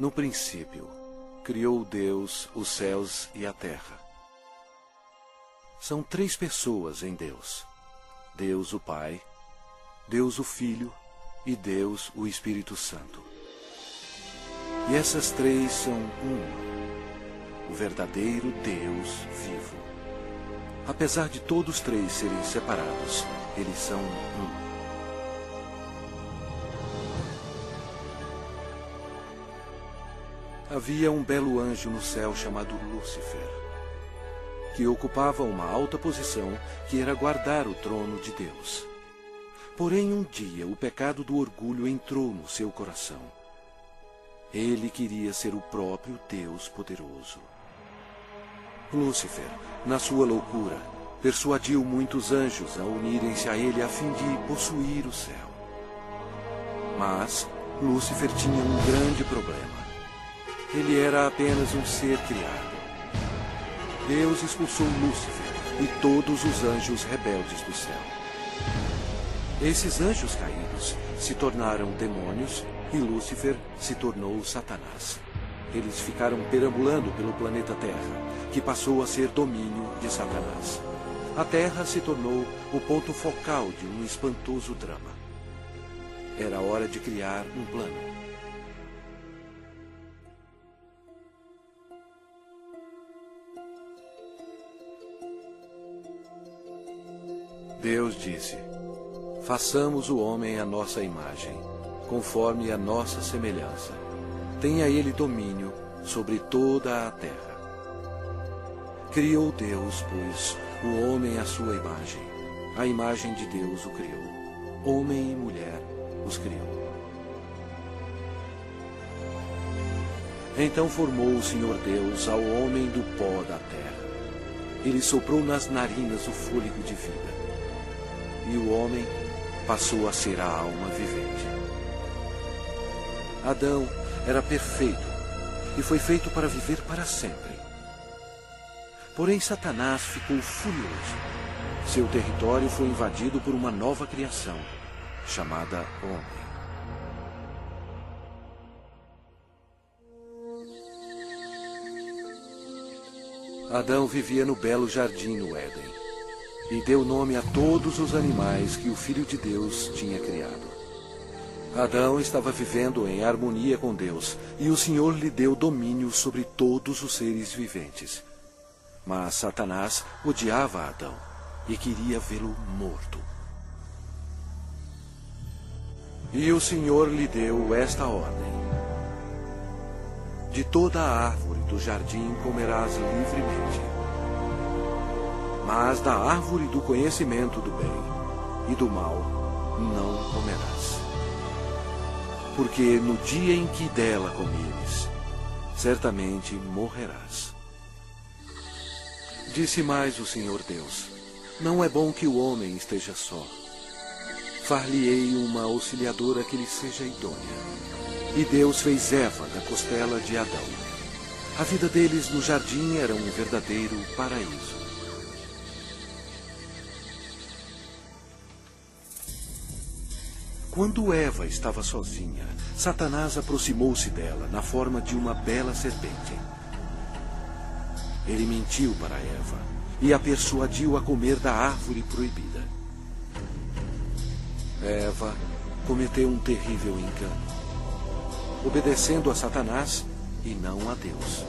No princípio, criou Deus os céus e a terra. São três pessoas em Deus: Deus o Pai, Deus o Filho e Deus o Espírito Santo. E essas três são uma, o verdadeiro Deus vivo. Apesar de todos três serem separados, eles são um. Havia um belo anjo no céu chamado Lúcifer, que ocupava uma alta posição que era guardar o trono de Deus. Porém, um dia o pecado do orgulho entrou no seu coração. Ele queria ser o próprio Deus poderoso. Lúcifer, na sua loucura, persuadiu muitos anjos a unirem-se a ele a fim de possuir o céu. Mas Lúcifer tinha um grande problema. Ele era apenas um ser criado. Deus expulsou Lúcifer e todos os anjos rebeldes do céu. Esses anjos caídos se tornaram demônios e Lúcifer se tornou Satanás. Eles ficaram perambulando pelo planeta Terra, que passou a ser domínio de Satanás. A Terra se tornou o ponto focal de um espantoso drama. Era hora de criar um plano. Deus disse: façamos o homem à nossa imagem, conforme a nossa semelhança. Tenha ele domínio sobre toda a terra. Criou Deus, pois, o homem à sua imagem. A imagem de Deus o criou. Homem e mulher os criou. Então formou o Senhor Deus ao homem do pó da terra. Ele soprou nas narinas o fôlego de vida. E o homem passou a ser a alma vivente. Adão era perfeito e foi feito para viver para sempre. Porém, Satanás ficou furioso. Seu território foi invadido por uma nova criação, chamada homem. Adão vivia no belo jardim no Éden e deu nome a todos os animais que o Filho de Deus tinha criado. Adão estava vivendo em harmonia com Deus, e o Senhor lhe deu domínio sobre todos os seres viventes. Mas Satanás odiava Adão e queria vê-lo morto. E o Senhor lhe deu esta ordem: de toda a árvore do jardim comerás livremente, mas da árvore do conhecimento do bem e do mal não comerás. Porque no dia em que dela comeres, certamente morrerás. Disse mais o Senhor Deus: não é bom que o homem esteja só. Far-lhe-ei uma auxiliadora que lhe seja idônea. E Deus fez Eva da costela de Adão. A vida deles no jardim era um verdadeiro paraíso. Quando Eva estava sozinha, Satanás aproximou-se dela na forma de uma bela serpente. Ele mentiu para Eva e a persuadiu a comer da árvore proibida. Eva cometeu um terrível engano, obedecendo a Satanás e não a Deus.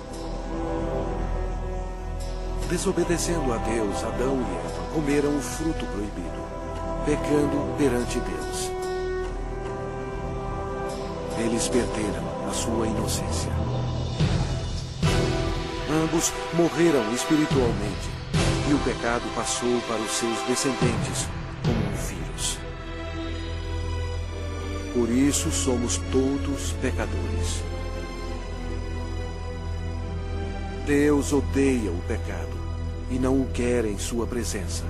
Desobedecendo a Deus, Adão e Eva comeram o fruto proibido, pecando perante Deus. Eles perderam a sua inocência. Ambos morreram espiritualmente, e o pecado passou para os seus descendentes como um vírus. Por isso somos todos pecadores. Deus odeia o pecado e não o quer em sua presença.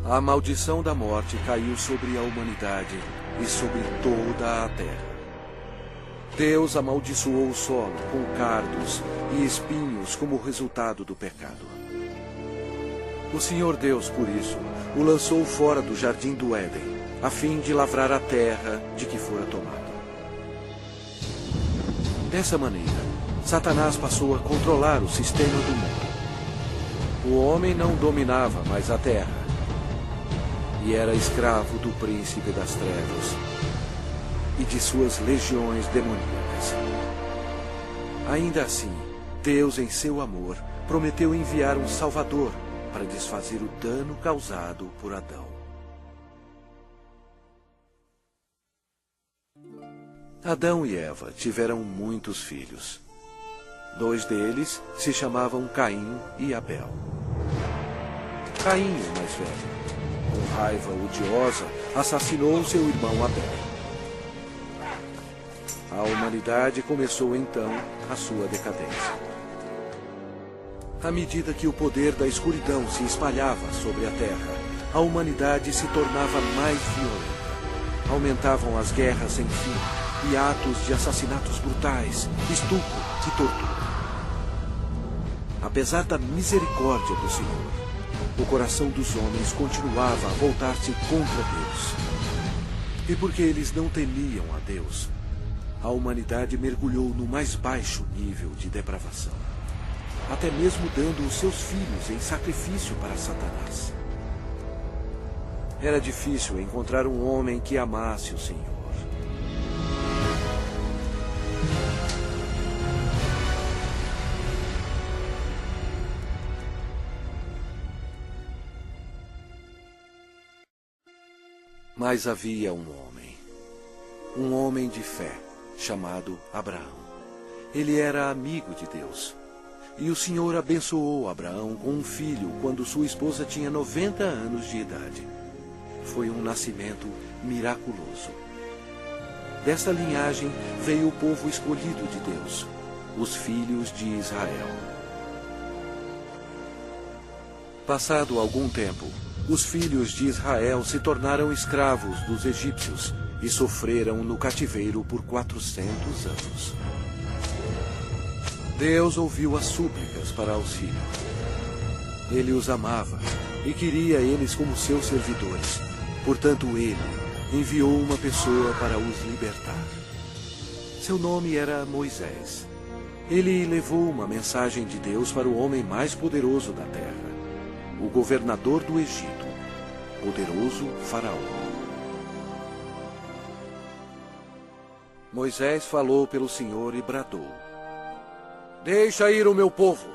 A maldição da morte caiu sobre a humanidade e sobre toda a terra. Deus amaldiçoou o solo com cardos e espinhos como resultado do pecado. O Senhor Deus, por isso, o lançou fora do jardim do Éden, a fim de lavrar a terra de que fora tomado. Dessa maneira, Satanás passou a controlar o sistema do mundo. O homem não dominava mais a terra e era escravo do príncipe das trevas e de suas legiões demoníacas. Ainda assim, Deus, em seu amor, prometeu enviar um Salvador para desfazer o dano causado por Adão. Adão e Eva tiveram muitos filhos. 2 deles se chamavam Caim e Abel. Caim, o mais velho, com raiva odiosa, assassinou seu irmão Abel. A humanidade começou então a sua decadência. À medida que o poder da escuridão se espalhava sobre a terra, a humanidade se tornava mais violenta. Aumentavam as guerras sem fim e atos de assassinatos brutais, estupro e tortura. Apesar da misericórdia do Senhor, o coração dos homens continuava a voltar-se contra Deus. E porque eles não temiam a Deus, a humanidade mergulhou no mais baixo nível de depravação, até mesmo dando os seus filhos em sacrifício para Satanás. Era difícil encontrar um homem que amasse o Senhor. Mas havia um homem de fé, chamado Abraão. Ele era amigo de Deus. E o Senhor abençoou Abraão com um filho quando sua esposa tinha 90 anos de idade. Foi um nascimento miraculoso. Desta linhagem veio o povo escolhido de Deus, os filhos de Israel. Passado algum tempo, os filhos de Israel se tornaram escravos dos egípcios e sofreram no cativeiro por 400 anos. Deus ouviu as súplicas para auxílio. Ele os amava e queria eles como seus servidores. Portanto, ele enviou uma pessoa para os libertar. Seu nome era Moisés. Ele levou uma mensagem de Deus para o homem mais poderoso da terra, o governador do Egito, poderoso Faraó. Moisés falou pelo Senhor e bradou: "Deixa ir o meu povo."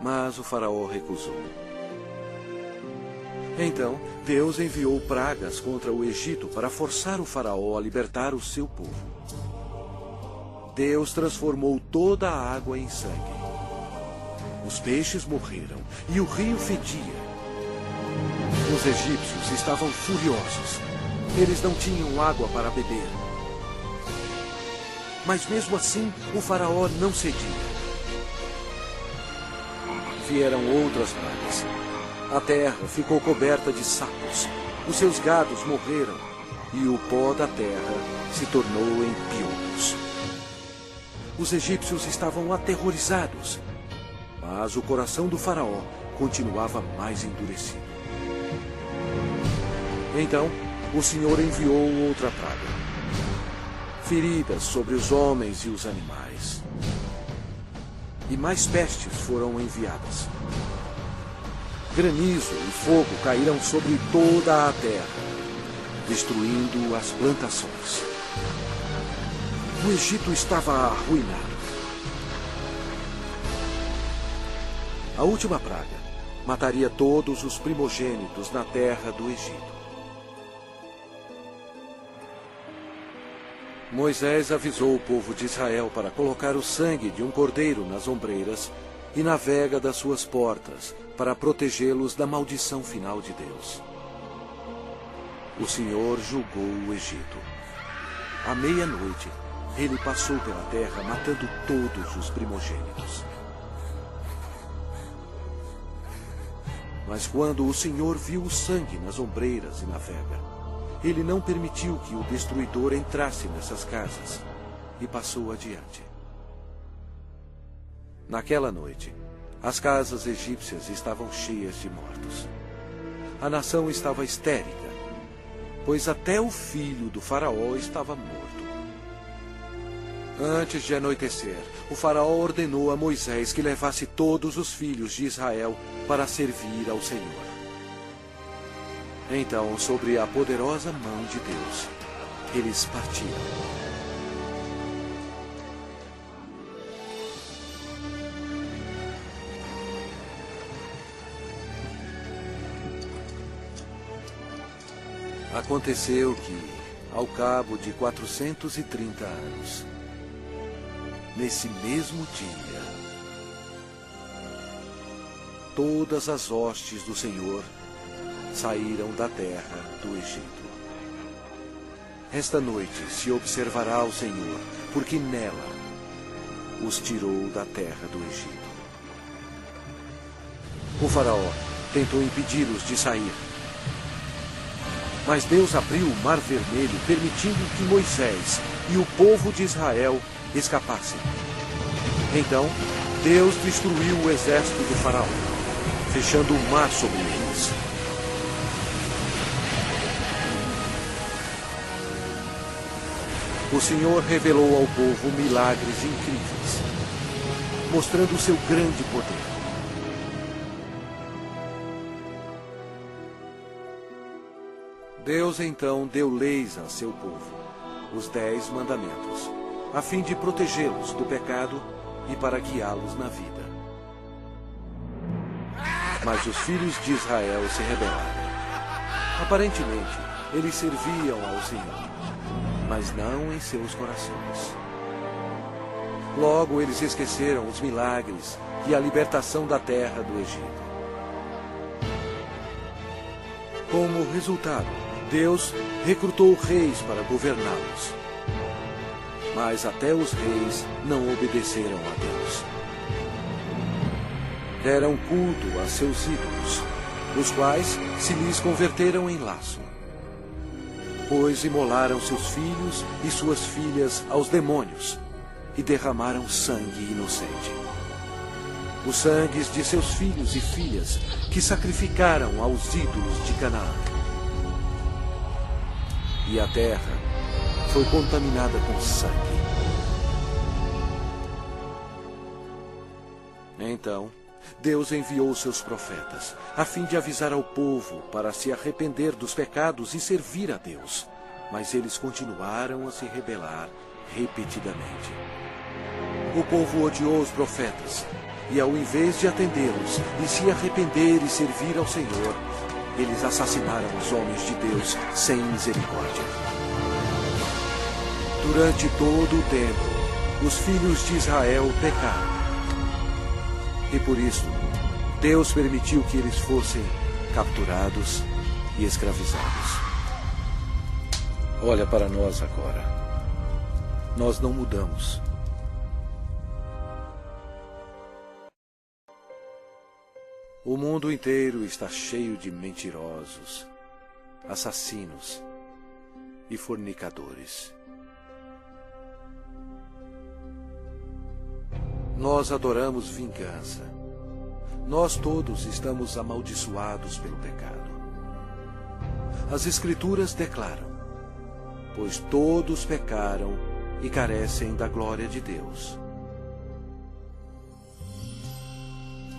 Mas o Faraó recusou. Então, Deus enviou pragas contra o Egito para forçar o Faraó a libertar o seu povo. Deus transformou toda a água em sangue. Os peixes morreram e o rio fedia. Os egípcios estavam furiosos. Eles não tinham água para beber. Mas mesmo assim, o Faraó não cedia. Vieram outras pragas. A terra ficou coberta de sapos. Os seus gados morreram e o pó da terra se tornou em piolhos. Os egípcios estavam aterrorizados, mas o coração do Faraó continuava mais endurecido. Então, o Senhor enviou outra praga: feridas sobre os homens e os animais. E mais pestes foram enviadas. Granizo e fogo caíram sobre toda a terra, destruindo as plantações. O Egito estava arruinado. A última praga mataria todos os primogênitos na terra do Egito. Moisés avisou o povo de Israel para colocar o sangue de um cordeiro nas ombreiras e na vega das suas portas, para protegê-los da maldição final de Deus. O Senhor julgou o Egito. À meia-noite, ele passou pela terra matando todos os primogênitos. Mas quando o Senhor viu o sangue nas ombreiras e na vega, ele não permitiu que o destruidor entrasse nessas casas e passou adiante. Naquela noite, as casas egípcias estavam cheias de mortos. A nação estava histérica, pois até o filho do Faraó estava morto. Antes de anoitecer, o faraó ordenou a Moisés que levasse todos os filhos de Israel para servir ao Senhor. Então, sobre a poderosa mão de Deus, eles partiram. Aconteceu que, ao cabo de 430 anos, nesse mesmo dia, todas as hostes do Senhor saíram da terra do Egito. Esta noite se observará o Senhor, porque nela os tirou da terra do Egito. O faraó tentou impedi-los de sair, mas Deus abriu o Mar Vermelho, permitindo que Moisés e o povo de Israel escapassem. Então, Deus destruiu o exército do faraó, fechando o mar sobre eles. O Senhor revelou ao povo milagres incríveis, mostrando o seu grande poder. Deus então deu leis a seu povo, os 10 mandamentos, a fim de protegê-los do pecado e para guiá-los na vida. Mas os filhos de Israel se rebelaram. Aparentemente, eles serviam ao Senhor, mas não em seus corações. Logo, eles esqueceram os milagres e a libertação da terra do Egito. Como resultado, Deus recrutou reis para governá-los. Mas até os reis não obedeceram a Deus. Deram culto a seus ídolos, os quais se lhes converteram em laço. Pois imolaram seus filhos e suas filhas aos demônios e derramaram sangue inocente. Os sangues de seus filhos e filhas que sacrificaram aos ídolos de Canaã. E a terra foi contaminada com sangue. Então, Deus enviou seus profetas, a fim de avisar ao povo para se arrepender dos pecados e servir a Deus. Mas eles continuaram a se rebelar repetidamente. O povo odiou os profetas, e ao invés de atendê-los e se arrepender e servir ao Senhor, eles assassinaram os homens de Deus sem misericórdia. Durante todo o tempo, os filhos de Israel pecaram. E por isso, Deus permitiu que eles fossem capturados e escravizados. Olha para nós agora. Nós não mudamos. O mundo inteiro está cheio de mentirosos, assassinos e fornicadores. Nós adoramos vingança. Nós todos estamos amaldiçoados pelo pecado. As Escrituras declaram: pois todos pecaram e carecem da glória de Deus.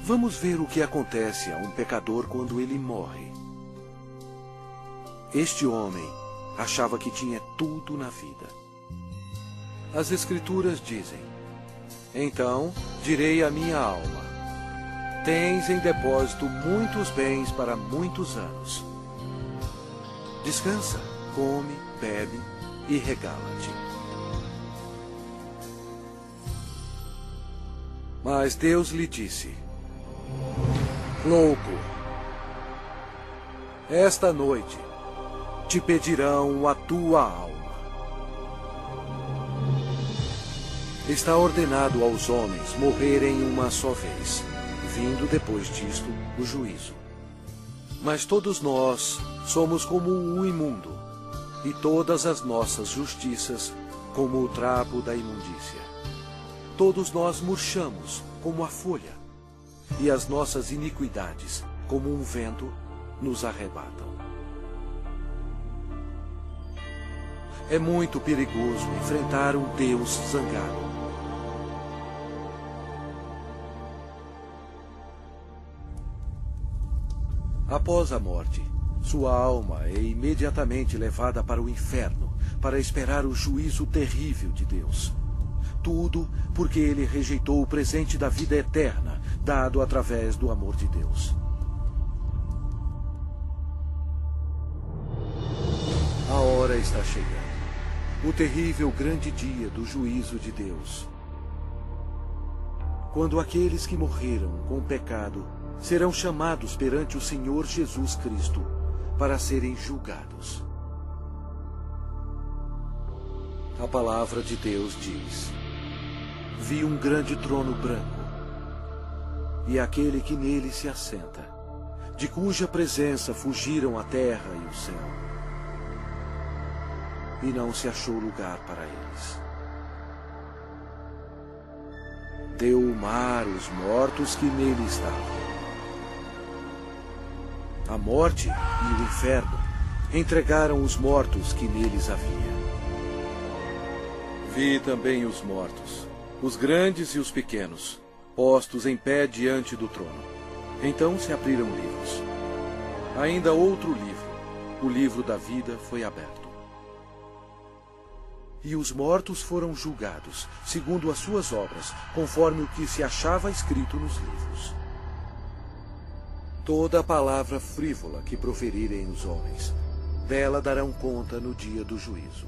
Vamos ver o que acontece a um pecador quando ele morre. Este homem achava que tinha tudo na vida. As Escrituras dizem: então direi à minha alma: tens em depósito muitos bens para muitos anos. Descansa, come, bebe e regala-te. Mas Deus lhe disse: louco, esta noite te pedirão a tua alma. Está ordenado aos homens morrerem uma só vez, vindo depois disto o juízo. Mas todos nós somos como o imundo, e todas as nossas justiças como o trapo da imundícia. Todos nós murchamos como a folha, e as nossas iniquidades, como um vento, nos arrebatam. É muito perigoso enfrentar um Deus zangado. Após a morte, sua alma é imediatamente levada para o inferno para esperar o juízo terrível de Deus. Tudo porque ele rejeitou o presente da vida eterna, dado através do amor de Deus. A hora está chegando. O terrível grande dia do juízo de Deus. Quando aqueles que morreram com o pecado serão chamados perante o Senhor Jesus Cristo para serem julgados. A palavra de Deus diz: vi um grande trono branco, e aquele que nele se assenta, de cuja presença fugiram a terra e o céu, e não se achou lugar para eles. Deu o mar os mortos que nele estavam. A morte e o inferno entregaram os mortos que neles havia. Vi também os mortos, os grandes e os pequenos, postos em pé diante do trono. Então se abriram livros. Ainda outro livro, o livro da vida, foi aberto. E os mortos foram julgados, segundo as suas obras, conforme o que se achava escrito nos livros. Toda palavra frívola que proferirem os homens, dela darão conta no dia do juízo.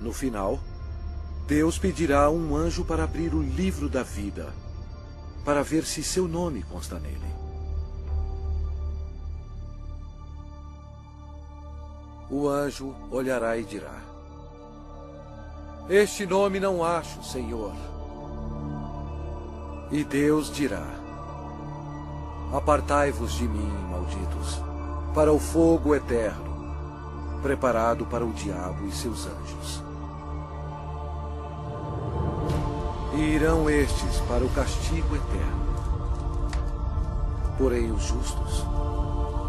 No final, Deus pedirá a um anjo para abrir o livro da vida, para ver se seu nome consta nele. O anjo olhará e dirá: este nome não acho, Senhor. E Deus dirá: apartai-vos de mim, malditos, para o fogo eterno, preparado para o diabo e seus anjos. E irão estes para o castigo eterno, porém os justos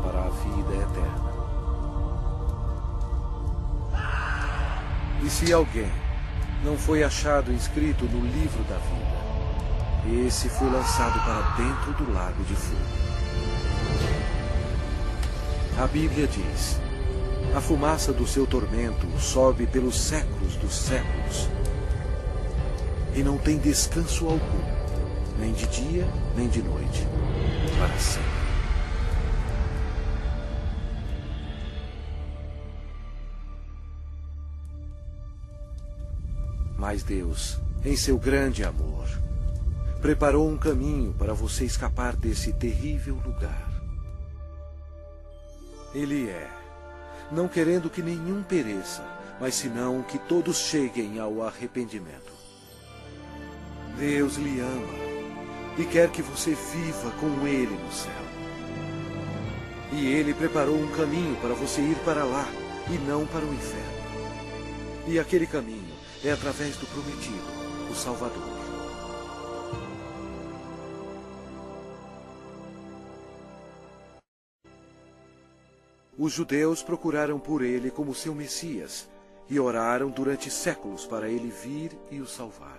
para a vida eterna. E se alguém não foi achado inscrito no livro da vida, esse foi lançado para dentro do lago de fogo. A Bíblia diz: a fumaça do seu tormento sobe pelos séculos dos séculos, e não tem descanso algum, nem de dia, nem de noite, para sempre. Mas Deus, em seu grande amor, preparou um caminho para você escapar desse terrível lugar. Ele não querendo que nenhum pereça, mas senão que todos cheguem ao arrependimento. Deus lhe ama e quer que você viva com Ele no céu. E Ele preparou um caminho para você ir para lá e não para o inferno. E aquele caminho é através do prometido, o Salvador. Os judeus procuraram por ele como seu Messias e oraram durante séculos para ele vir e o salvar.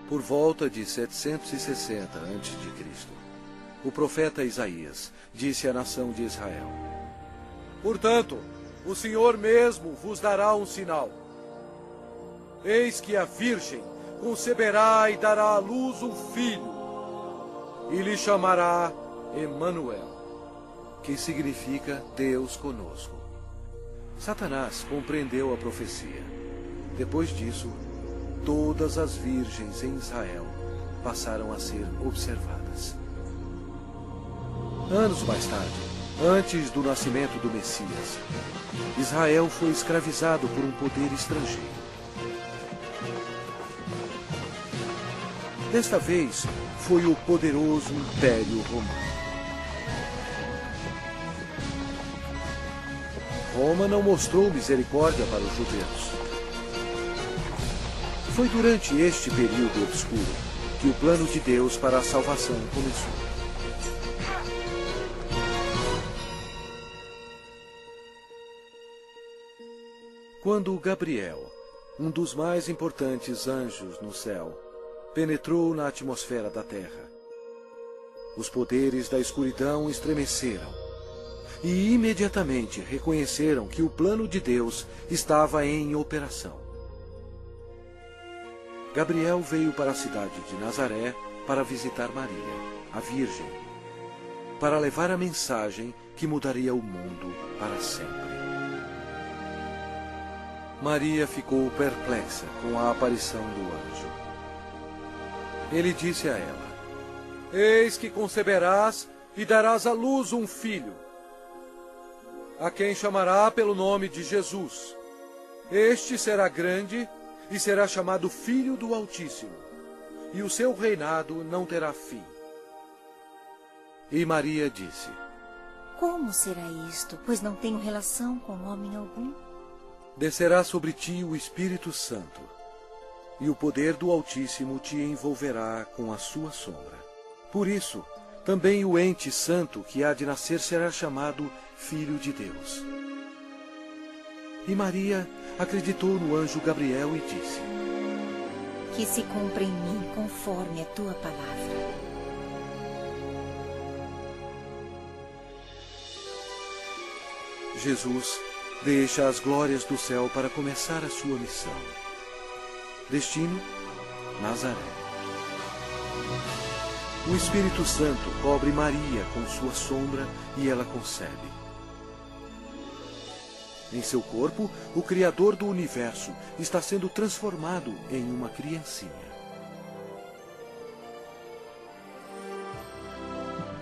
Por volta de 760 a.C., o profeta Isaías disse à nação de Israel: portanto, o Senhor mesmo vos dará um sinal. Eis que a Virgem conceberá e dará à luz um filho, e lhe chamará Emanuel, que significa Deus conosco. Satanás compreendeu a profecia. Depois disso, todas as virgens em Israel passaram a ser observadas. Anos mais tarde, antes do nascimento do Messias, Israel foi escravizado por um poder estrangeiro. Desta vez, foi o poderoso Império Romano. Roma não mostrou misericórdia para os judeus. Foi durante este período obscuro que o plano de Deus para a salvação começou. Quando Gabriel, um dos mais importantes anjos no céu, penetrou na atmosfera da terra, os poderes da escuridão estremeceram e imediatamente reconheceram que o plano de Deus estava em operação. Gabriel veio para a cidade de Nazaré para visitar Maria, a Virgem, para levar a mensagem que mudaria o mundo para sempre. Maria ficou perplexa com a aparição do anjo. Ele disse a ela: Eis que conceberás e darás à luz um filho, a quem chamará pelo nome de Jesus. Este será grande e será chamado Filho do Altíssimo, e o seu reinado não terá fim. E Maria disse: Como será isto, pois não tenho relação com homem algum? Descerá sobre ti o Espírito Santo, e o poder do Altíssimo te envolverá com a sua sombra. Por isso, também o ente santo que há de nascer será chamado Filho de Deus. E Maria acreditou no anjo Gabriel e disse: Que se cumpra em mim conforme a tua palavra. Jesus deixa as glórias do céu para começar a sua missão. Destino: Nazaré. O Espírito Santo cobre Maria com sua sombra e ela concebe. Em seu corpo, o Criador do universo está sendo transformado em uma criancinha.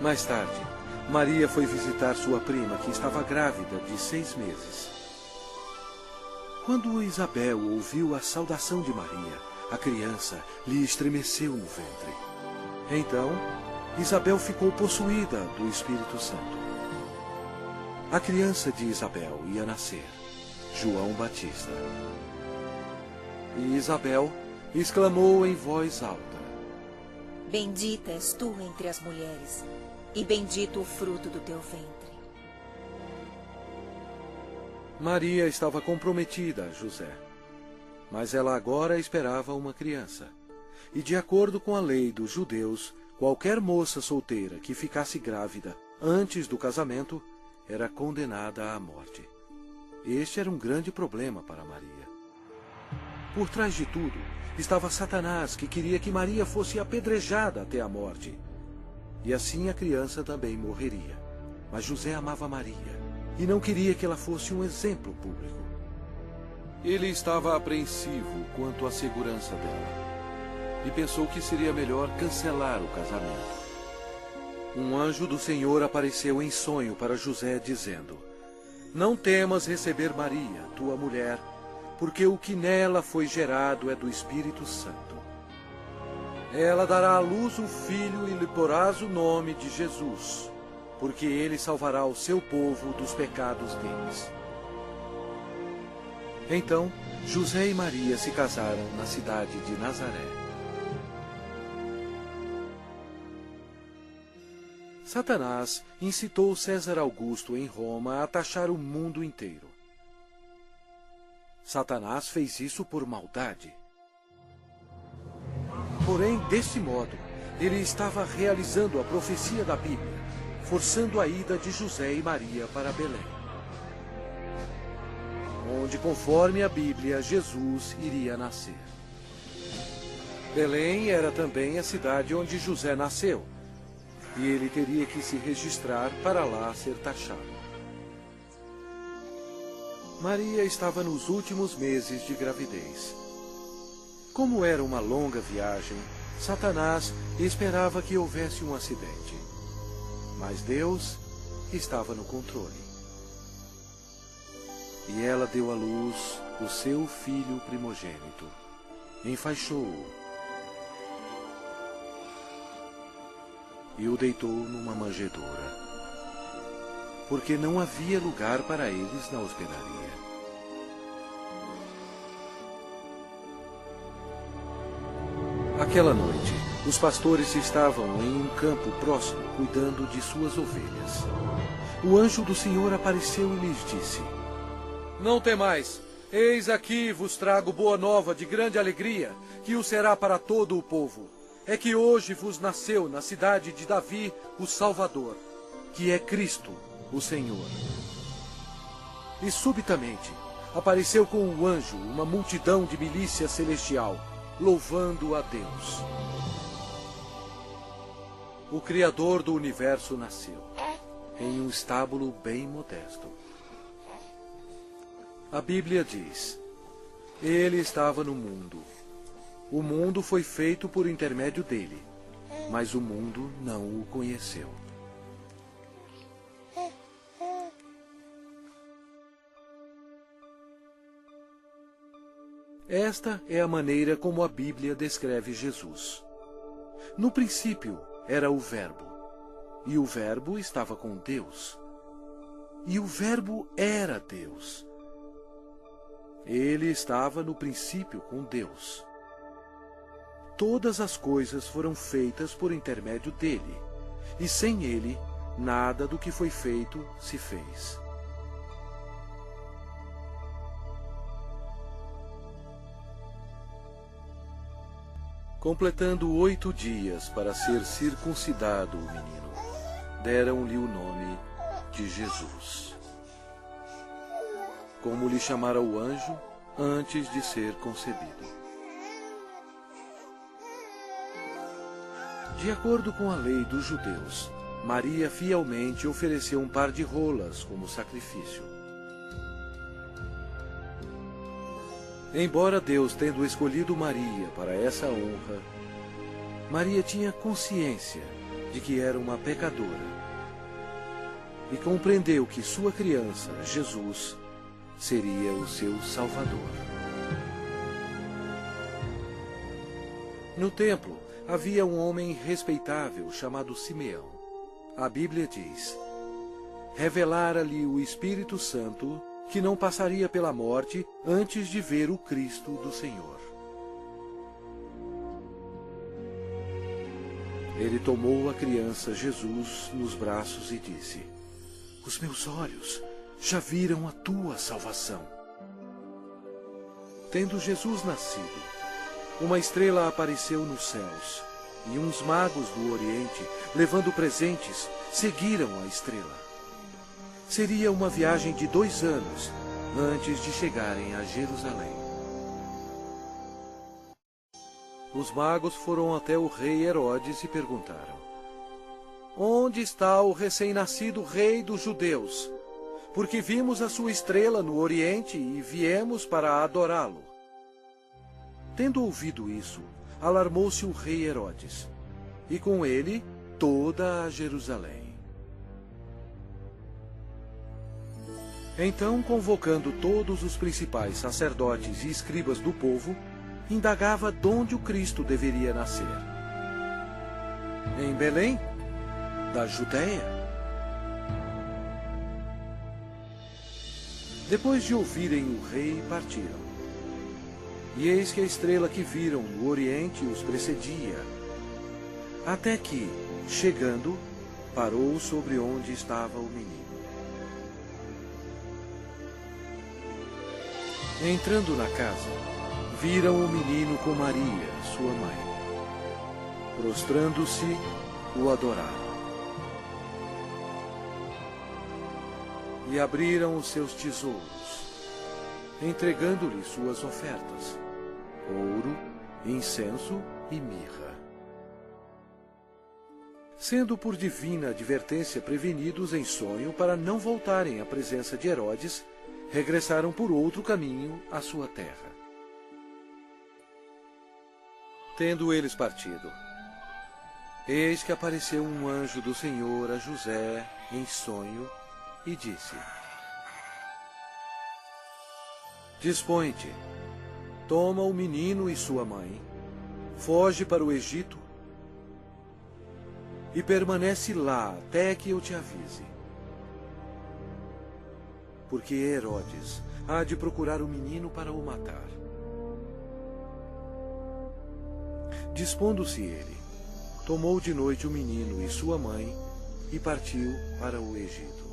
Mais tarde, Maria foi visitar sua prima, que estava grávida de 6 meses. Quando Isabel ouviu a saudação de Maria, a criança lhe estremeceu no ventre. Então, Isabel ficou possuída do Espírito Santo. A criança de Isabel ia nascer, João Batista. E Isabel exclamou em voz alta: Bendita és tu entre as mulheres, e bendito o fruto do teu ventre. Maria estava comprometida a José, mas ela agora esperava uma criança. E de acordo com a lei dos judeus, qualquer moça solteira que ficasse grávida antes do casamento era condenada à morte. Este era um grande problema para Maria. Por trás de tudo estava Satanás, que queria que Maria fosse apedrejada até a morte. E assim a criança também morreria. Mas José amava Maria e não queria que ela fosse um exemplo público. Ele estava apreensivo quanto à segurança dela e pensou que seria melhor cancelar o casamento. Um anjo do Senhor apareceu em sonho para José, dizendo: Não temas receber Maria, tua mulher, porque o que nela foi gerado é do Espírito Santo. Ela dará à luz um filho e lhe porás o nome de Jesus, porque ele salvará o seu povo dos pecados deles. Então, José e Maria se casaram na cidade de Nazaré. Satanás incitou César Augusto em Roma a taxar o mundo inteiro. Satanás fez isso por maldade. Porém, desse modo, ele estava realizando a profecia da Bíblia, forçando a ida de José e Maria para Belém, onde, conforme a Bíblia, Jesus iria nascer. Belém era também a cidade onde José nasceu, e ele teria que se registrar para lá ser taxado. Maria estava nos últimos meses de gravidez. Como era uma longa viagem, Satanás esperava que houvesse um acidente. Mas Deus estava no controle. E ela deu à luz o seu filho primogênito. Enfaixou-o e o deitou numa manjedoura, porque não havia lugar para eles na hospedaria. Aquela noite, os pastores estavam em um campo próximo, cuidando de suas ovelhas. O anjo do Senhor apareceu e lhes disse: Não temais, Eis aqui vos trago boa nova de grande alegria, que o será para todo o povo. É que hoje vos nasceu na cidade de Davi o Salvador, que é Cristo, o Senhor. E subitamente apareceu com um anjo uma multidão de milícia celestial, louvando a Deus. O Criador do universo nasceu, em um estábulo bem modesto. A Bíblia diz: Ele estava no mundo. O mundo foi feito por intermédio dele, mas o mundo não o conheceu. Esta é a maneira como a Bíblia descreve Jesus. No princípio era o Verbo, e o Verbo estava com Deus, e o Verbo era Deus. Ele estava no princípio com Deus. Todas as coisas foram feitas por intermédio dele, e sem ele, nada do que foi feito se fez. Completando 8 dias para ser circuncidado o menino, deram-lhe o nome de Jesus, como lhe chamara o anjo antes de ser concebido. De acordo com a lei dos judeus, Maria fielmente ofereceu um par de rolas como sacrifício. Embora Deus tendo escolhido Maria para essa honra, Maria tinha consciência de que era uma pecadora e compreendeu que sua criança, Jesus, seria o seu Salvador. No templo havia um homem respeitável chamado Simeão. A Bíblia diz: revelara-lhe o Espírito Santo que não passaria pela morte antes de ver o Cristo do Senhor. Ele tomou a criança Jesus nos braços e disse: os meus olhos já viram a tua salvação. Tendo Jesus nascido, uma estrela apareceu nos céus, e uns magos do Oriente, levando presentes, seguiram a estrela. Seria uma viagem de 2 anos antes de chegarem a Jerusalém. Os magos foram até o rei Herodes e perguntaram: onde está o recém-nascido rei dos judeus? Porque vimos a sua estrela no Oriente e viemos para adorá-lo. Tendo ouvido isso, alarmou-se o rei Herodes, e com ele toda a Jerusalém. Então, convocando todos os principais sacerdotes e escribas do povo, indagava donde o Cristo deveria nascer. Em Belém, da Judéia. Depois de ouvirem o rei, partiram. E eis que a estrela que viram no Oriente os precedia, até que, chegando, parou sobre onde estava o menino. Entrando na casa, viram o menino com Maria, sua mãe. Prostrando-se, o adoraram. E abriram os seus tesouros, entregando-lhe suas ofertas: ouro, incenso e mirra. Sendo por divina advertência prevenidos em sonho para não voltarem à presença de Herodes, regressaram por outro caminho à sua terra. Tendo eles partido, eis que apareceu um anjo do Senhor a José em sonho e disse: dispõe-te, toma o menino e sua mãe, foge para o Egito e permanece lá até que eu te avise. Porque Herodes há de procurar o menino para o matar. Dispondo-se ele, tomou de noite o menino e sua mãe e partiu para o Egito.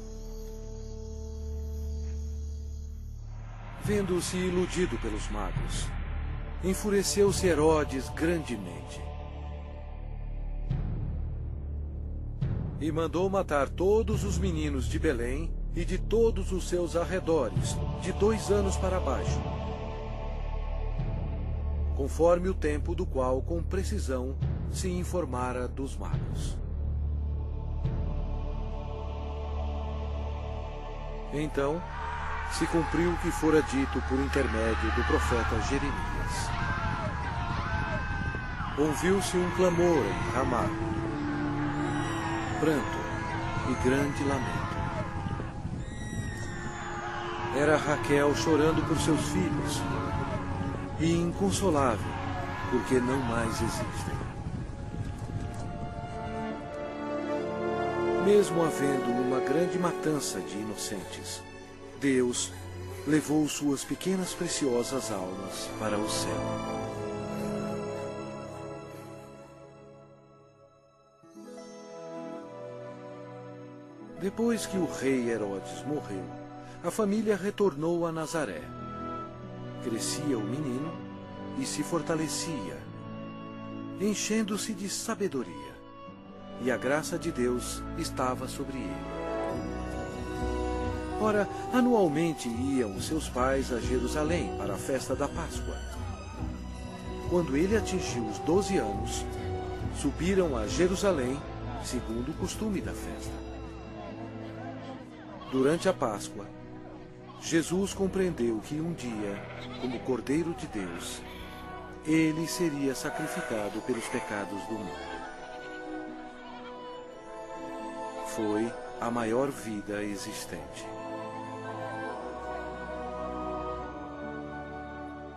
Vendo-se iludido pelos magos, enfureceu-se Herodes grandemente e mandou matar todos os meninos de Belém e de todos os seus arredores, de 2 anos para baixo, conforme o tempo do qual com precisão se informara dos magos. Então se cumpriu o que fora dito por intermédio do profeta Jeremias. Ouviu-se um clamor em Ramá, pranto e grande lamento. Era Raquel chorando por seus filhos, e inconsolável, porque não mais existem. Mesmo havendo uma grande matança de inocentes, Deus levou suas pequenas preciosas almas para o céu. Depois que o rei Herodes morreu, a família retornou a Nazaré. Crescia o menino e se fortalecia, enchendo-se de sabedoria, e a graça de Deus estava sobre ele. Ora, anualmente iam seus pais a Jerusalém para a festa da Páscoa. Quando ele atingiu os 12 anos, subiram a Jerusalém, segundo o costume da festa. Durante a Páscoa, Jesus compreendeu que um dia, como Cordeiro de Deus, ele seria sacrificado pelos pecados do mundo. Foi a maior vida existente.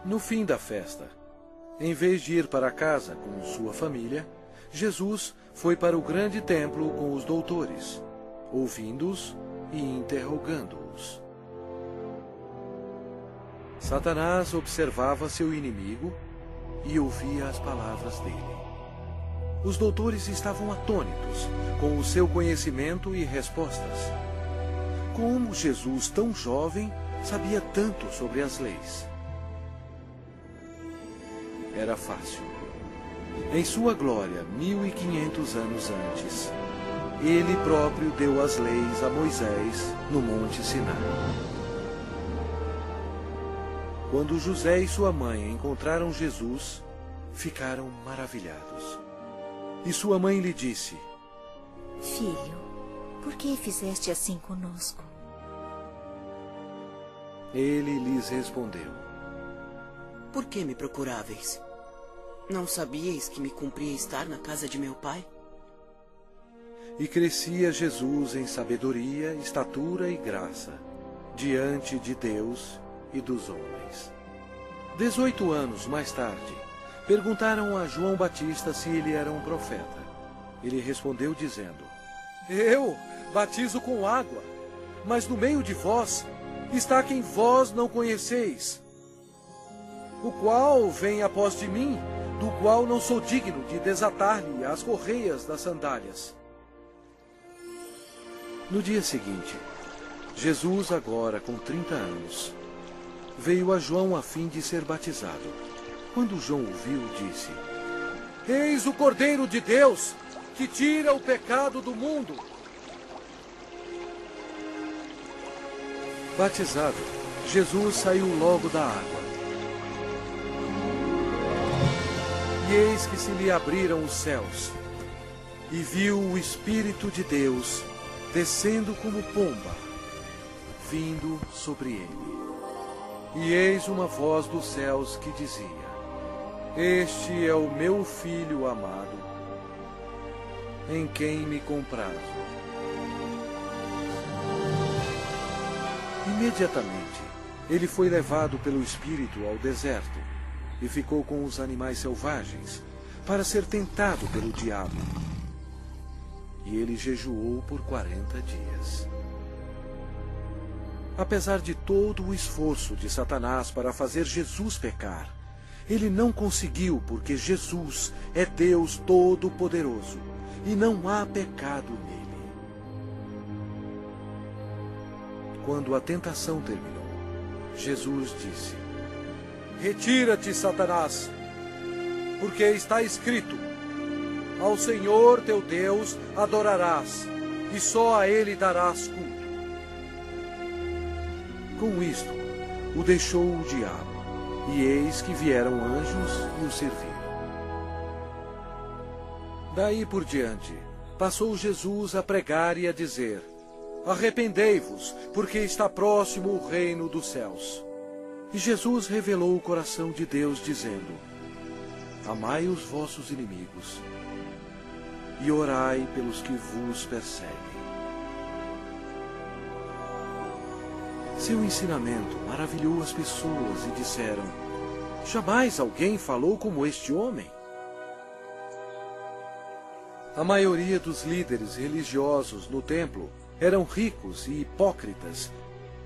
No fim da festa, em vez de ir para casa com sua família, Jesus foi para o grande templo com os doutores, ouvindo-os e interrogando-os. Satanás observava seu inimigo e ouvia as palavras dele. Os doutores estavam atônitos com o seu conhecimento e respostas. Como Jesus, tão jovem, sabia tanto sobre as leis? Era fácil. Em sua glória, 1500 anos antes, ele próprio deu as leis a Moisés no Monte Sinai. Quando José e sua mãe encontraram Jesus, ficaram maravilhados. E sua mãe lhe disse: Filho, por que fizeste assim conosco? Ele lhes respondeu: Por que me procuráveis? Não sabíeis que me cumpria estar na casa de meu pai? E crescia Jesus em sabedoria, estatura e graça, diante de Deus e dos homens. 18 anos mais tarde, perguntaram a João Batista se ele era um profeta. Ele respondeu dizendo: Eu batizo com água, mas no meio de vós está quem vós não conheceis, o qual vem após de mim, do qual não sou digno de desatar-lhe as correias das sandálias. No dia seguinte, Jesus, agora com 30 anos, veio a João a fim de ser batizado. Quando João o viu, disse: Eis o Cordeiro de Deus, que tira o pecado do mundo. Batizado, Jesus saiu logo da água. E eis que se lhe abriram os céus, e viu o Espírito de Deus descendo como pomba, vindo sobre ele. E eis uma voz dos céus que dizia: Este é o meu Filho amado, em quem me comprazo. Imediatamente, ele foi levado pelo Espírito ao deserto e ficou com os animais selvagens para ser tentado pelo diabo. E ele jejuou por 40 dias. Apesar de todo o esforço de Satanás para fazer Jesus pecar, ele não conseguiu, porque Jesus é Deus Todo-Poderoso e não há pecado nele. Quando a tentação terminou, Jesus disse: Retira-te, Satanás, porque está escrito: Ao Senhor teu Deus adorarás, e só a Ele darás culto. Com isto, o deixou o diabo, e eis que vieram anjos e o serviram. Daí por diante, passou Jesus a pregar e a dizer: Arrependei-vos, porque está próximo o reino dos céus. E Jesus revelou o coração de Deus, dizendo: Amai os vossos inimigos, e orai pelos que vos perseguem. Seu ensinamento maravilhou as pessoas e disseram: Jamais alguém falou como este homem. A maioria dos líderes religiosos no templo eram ricos e hipócritas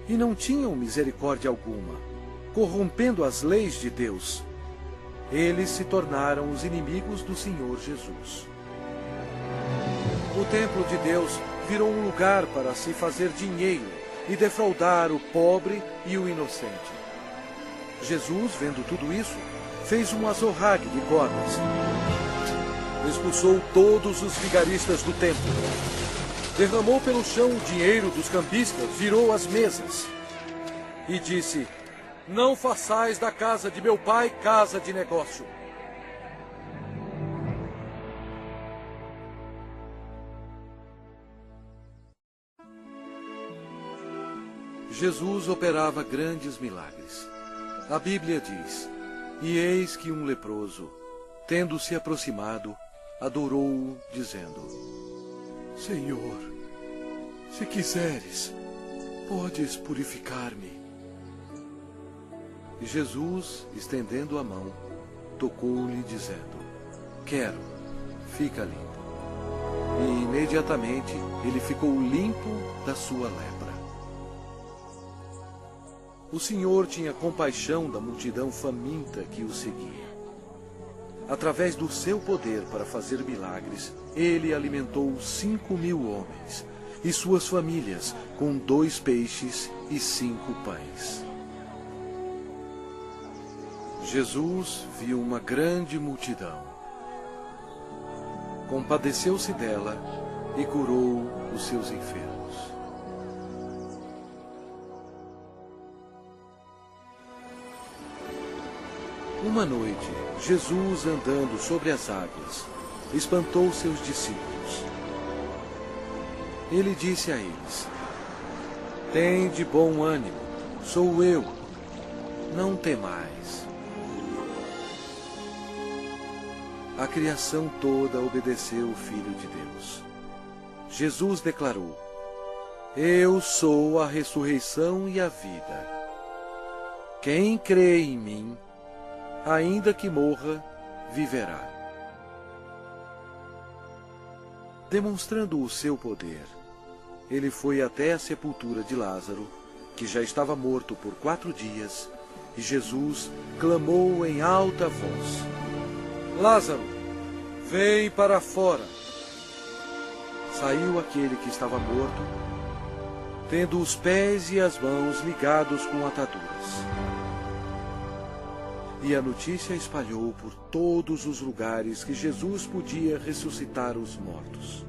e não tinham misericórdia alguma, corrompendo as leis de Deus. Eles se tornaram os inimigos do Senhor Jesus. O templo de Deus virou um lugar para se fazer dinheiro e defraudar o pobre e o inocente. Jesus, vendo tudo isso, fez um azorrague de cordas. Expulsou todos os vigaristas do templo. Derramou pelo chão o dinheiro dos cambistas, virou as mesas. E disse: Não façais da casa de meu pai casa de negócio. Jesus operava grandes milagres. A Bíblia diz: E eis que um leproso, tendo se aproximado, adorou-o, dizendo: Senhor, se quiseres, podes purificar-me. E Jesus, estendendo a mão, tocou-lhe, dizendo: Quero, fica limpo. E imediatamente ele ficou limpo da sua lepra. O Senhor tinha compaixão da multidão faminta que o seguia. Através do seu poder para fazer milagres, ele alimentou 5.000 homens e suas famílias com 2 peixes e 5 pães. Jesus viu uma grande multidão. Compadeceu-se dela e curou os seus enfermos. Uma noite, Jesus, andando sobre as águas, espantou seus discípulos. Ele disse a eles: Tende bom ânimo, sou eu, não temais. A criação toda obedeceu o Filho de Deus. Jesus declarou: Eu sou a ressurreição e a vida. Quem crê em mim, ainda que morra, viverá. Demonstrando o seu poder, ele foi até a sepultura de Lázaro, que já estava morto por 4 dias, e Jesus clamou em alta voz: Lázaro, vem para fora. Saiu aquele que estava morto, tendo os pés e as mãos ligados com ataduras. E a notícia espalhou por todos os lugares que Jesus podia ressuscitar os mortos.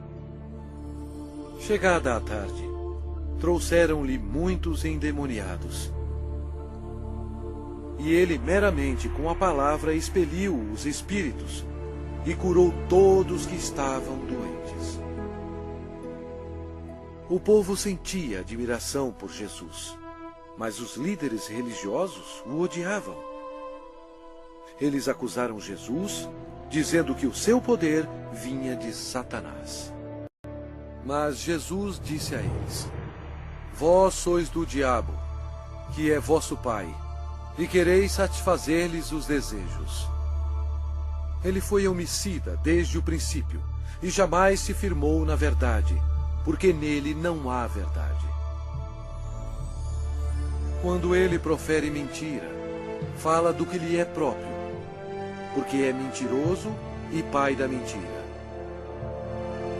Chegada a tarde, trouxeram-lhe muitos endemoniados. E ele meramente com a palavra expeliu os espíritos e curou todos que estavam doentes. O povo sentia admiração por Jesus, mas os líderes religiosos o odiavam. Eles acusaram Jesus, dizendo que o seu poder vinha de Satanás. Mas Jesus disse a eles: Vós sois do diabo, que é vosso pai, e quereis satisfazer-lhes os desejos. Ele foi homicida desde o princípio, e jamais se firmou na verdade, porque nele não há verdade. Quando ele profere mentira, fala do que lhe é próprio, porque é mentiroso e pai da mentira.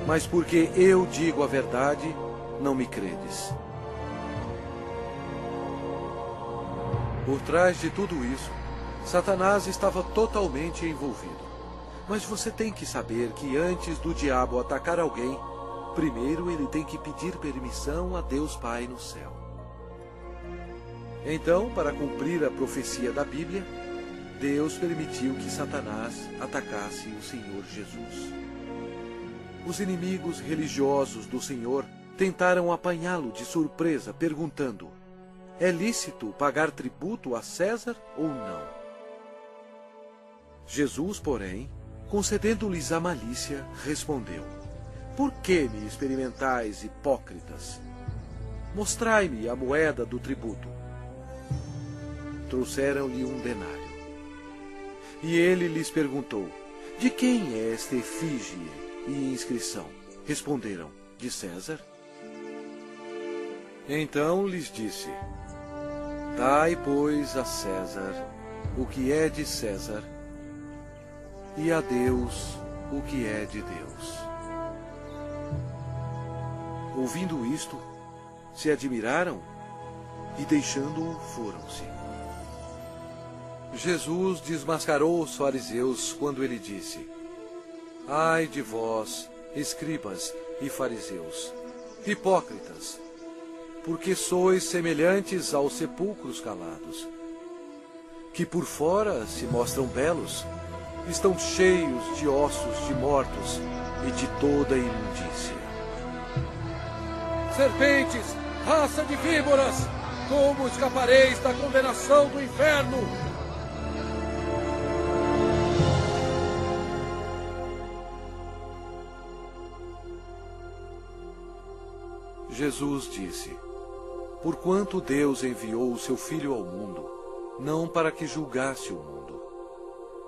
Mas porque eu digo a verdade, não me credes. Por trás de tudo isso, Satanás estava totalmente envolvido. Mas você tem que saber que antes do diabo atacar alguém, primeiro ele tem que pedir permissão a Deus Pai no céu. Então, para cumprir a profecia da Bíblia, Deus permitiu que Satanás atacasse o Senhor Jesus. Os inimigos religiosos do Senhor tentaram apanhá-lo de surpresa, perguntando: é lícito pagar tributo a César ou não? Jesus, porém, concedendo-lhes a malícia, respondeu: por que me experimentais, hipócritas? Mostrai-me a moeda do tributo. Trouxeram-lhe um denário. E ele lhes perguntou: de quem é esta efígie e inscrição? Responderam: de César. Então lhes disse: dai, pois, a César o que é de César, e a Deus o que é de Deus. Ouvindo isto, se admiraram e, deixando-o, foram-se. Jesus desmascarou os fariseus quando ele disse: ai de vós, escribas e fariseus, hipócritas, porque sois semelhantes aos sepulcros calados, que por fora se mostram belos, estão cheios de ossos de mortos e de toda imundícia. Serpentes, raça de víboras, como escapareis da condenação do inferno? Jesus disse: porquanto Deus enviou o seu Filho ao mundo, não para que julgasse o mundo,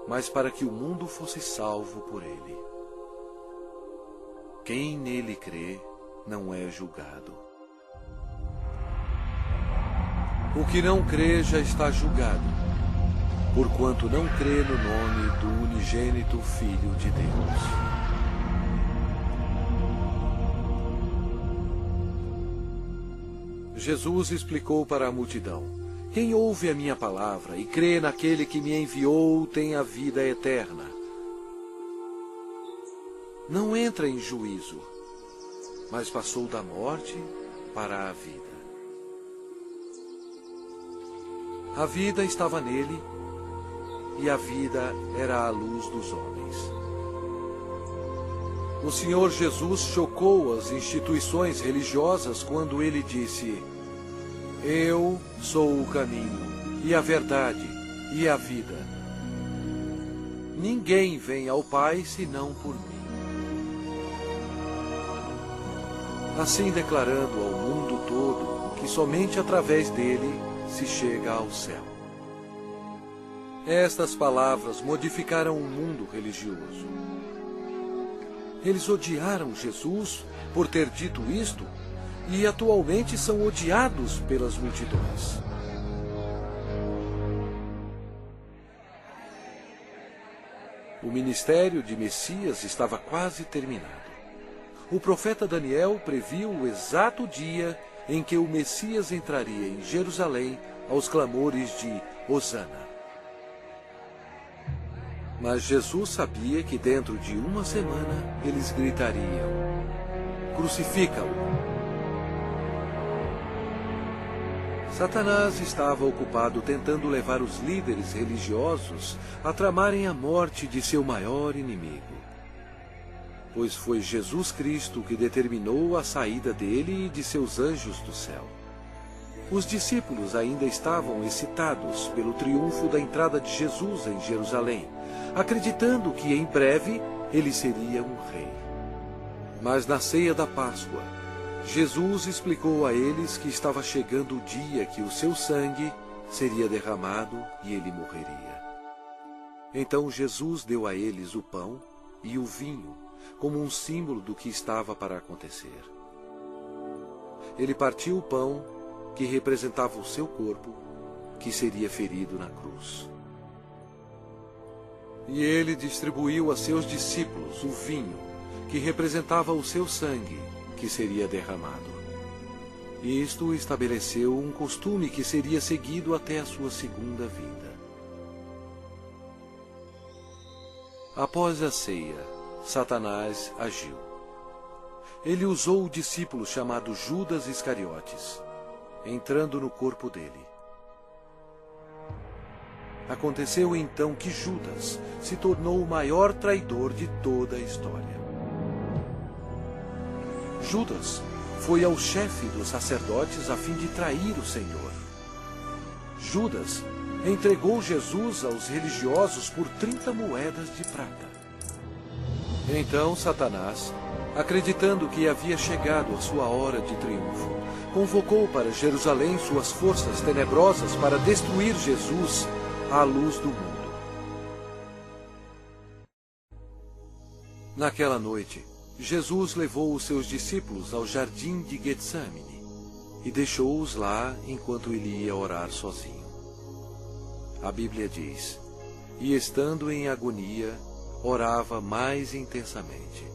mas para que o mundo fosse salvo por ele. Quem nele crê não é julgado. O que não crê já está julgado, porquanto não crê no nome do unigênito Filho de Deus. Jesus explicou para a multidão: quem ouve a minha palavra e crê naquele que me enviou tem a vida eterna. Não entra em juízo, mas passou da morte para a vida. A vida estava nele, e a vida era a luz dos homens. O Senhor Jesus chocou as instituições religiosas quando ele disse: eu sou o caminho, e a verdade, e a vida. Ninguém vem ao Pai senão por mim. Assim declarando ao mundo todo que somente através dele se chega ao céu. Estas palavras modificaram o mundo religioso. Eles odiaram Jesus por ter dito isto, e atualmente são odiados pelas multidões. O ministério de Messias estava quase terminado. O profeta Daniel previu o exato dia em que o Messias entraria em Jerusalém aos clamores de Hosana. Mas Jesus sabia que dentro de uma semana eles gritariam: crucifica-o! Satanás estava ocupado tentando levar os líderes religiosos a tramarem a morte de seu maior inimigo. Pois foi Jesus Cristo que determinou a saída dele e de seus anjos do céu. Os discípulos ainda estavam excitados pelo triunfo da entrada de Jesus em Jerusalém, acreditando que em breve ele seria um rei. Mas na ceia da Páscoa, Jesus explicou a eles que estava chegando o dia que o seu sangue seria derramado e ele morreria. Então Jesus deu a eles o pão e o vinho, como um símbolo do que estava para acontecer. Ele partiu o pão, que representava o seu corpo, que seria ferido na cruz. E ele distribuiu a seus discípulos o vinho, que representava o seu sangue, que seria derramado. Isto estabeleceu um costume que seria seguido até a sua segunda vinda. Após a ceia, Satanás agiu. Ele usou o discípulo chamado Judas Iscariotes, entrando no corpo dele. Aconteceu então que Judas se tornou o maior traidor de toda a história. Judas foi ao chefe dos sacerdotes a fim de trair o Senhor. Judas entregou Jesus aos religiosos por 30 moedas de prata. Então Satanás, acreditando que havia chegado a sua hora de triunfo, convocou para Jerusalém suas forças tenebrosas para destruir Jesus à luz do mundo. Naquela noite, Jesus levou os seus discípulos ao jardim de Getsemane e deixou-os lá enquanto ele ia orar sozinho. A Bíblia diz: e estando em agonia, orava mais intensamente.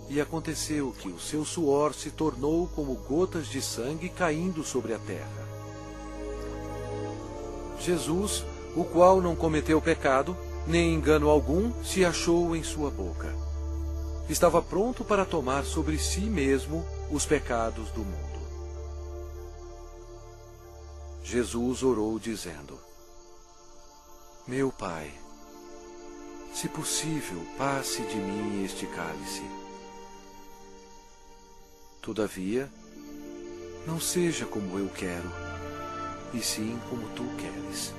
E aconteceu que o seu suor se tornou como gotas de sangue caindo sobre a terra. Jesus, o qual não cometeu pecado, nem engano algum se achou em sua boca. Estava pronto para tomar sobre si mesmo os pecados do mundo. Jesus orou dizendo: meu Pai, se possível, passe de mim este cálice. Todavia, não seja como eu quero, e sim como tu queres.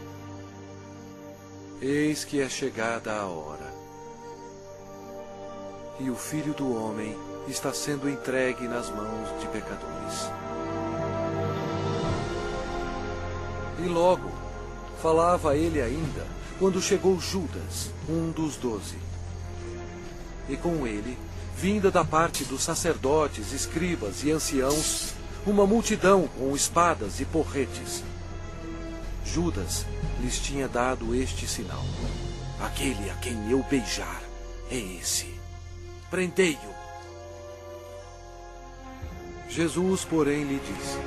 Eis que é chegada a hora, e o Filho do Homem está sendo entregue nas mãos de pecadores. E logo, falava ele ainda, quando chegou Judas, um dos 12. E com ele, vinda da parte dos sacerdotes, escribas e anciãos, uma multidão com espadas e porretes. Judas lhes tinha dado este sinal: aquele a quem eu beijar é esse. Prendei-o. Jesus, porém, lhe disse: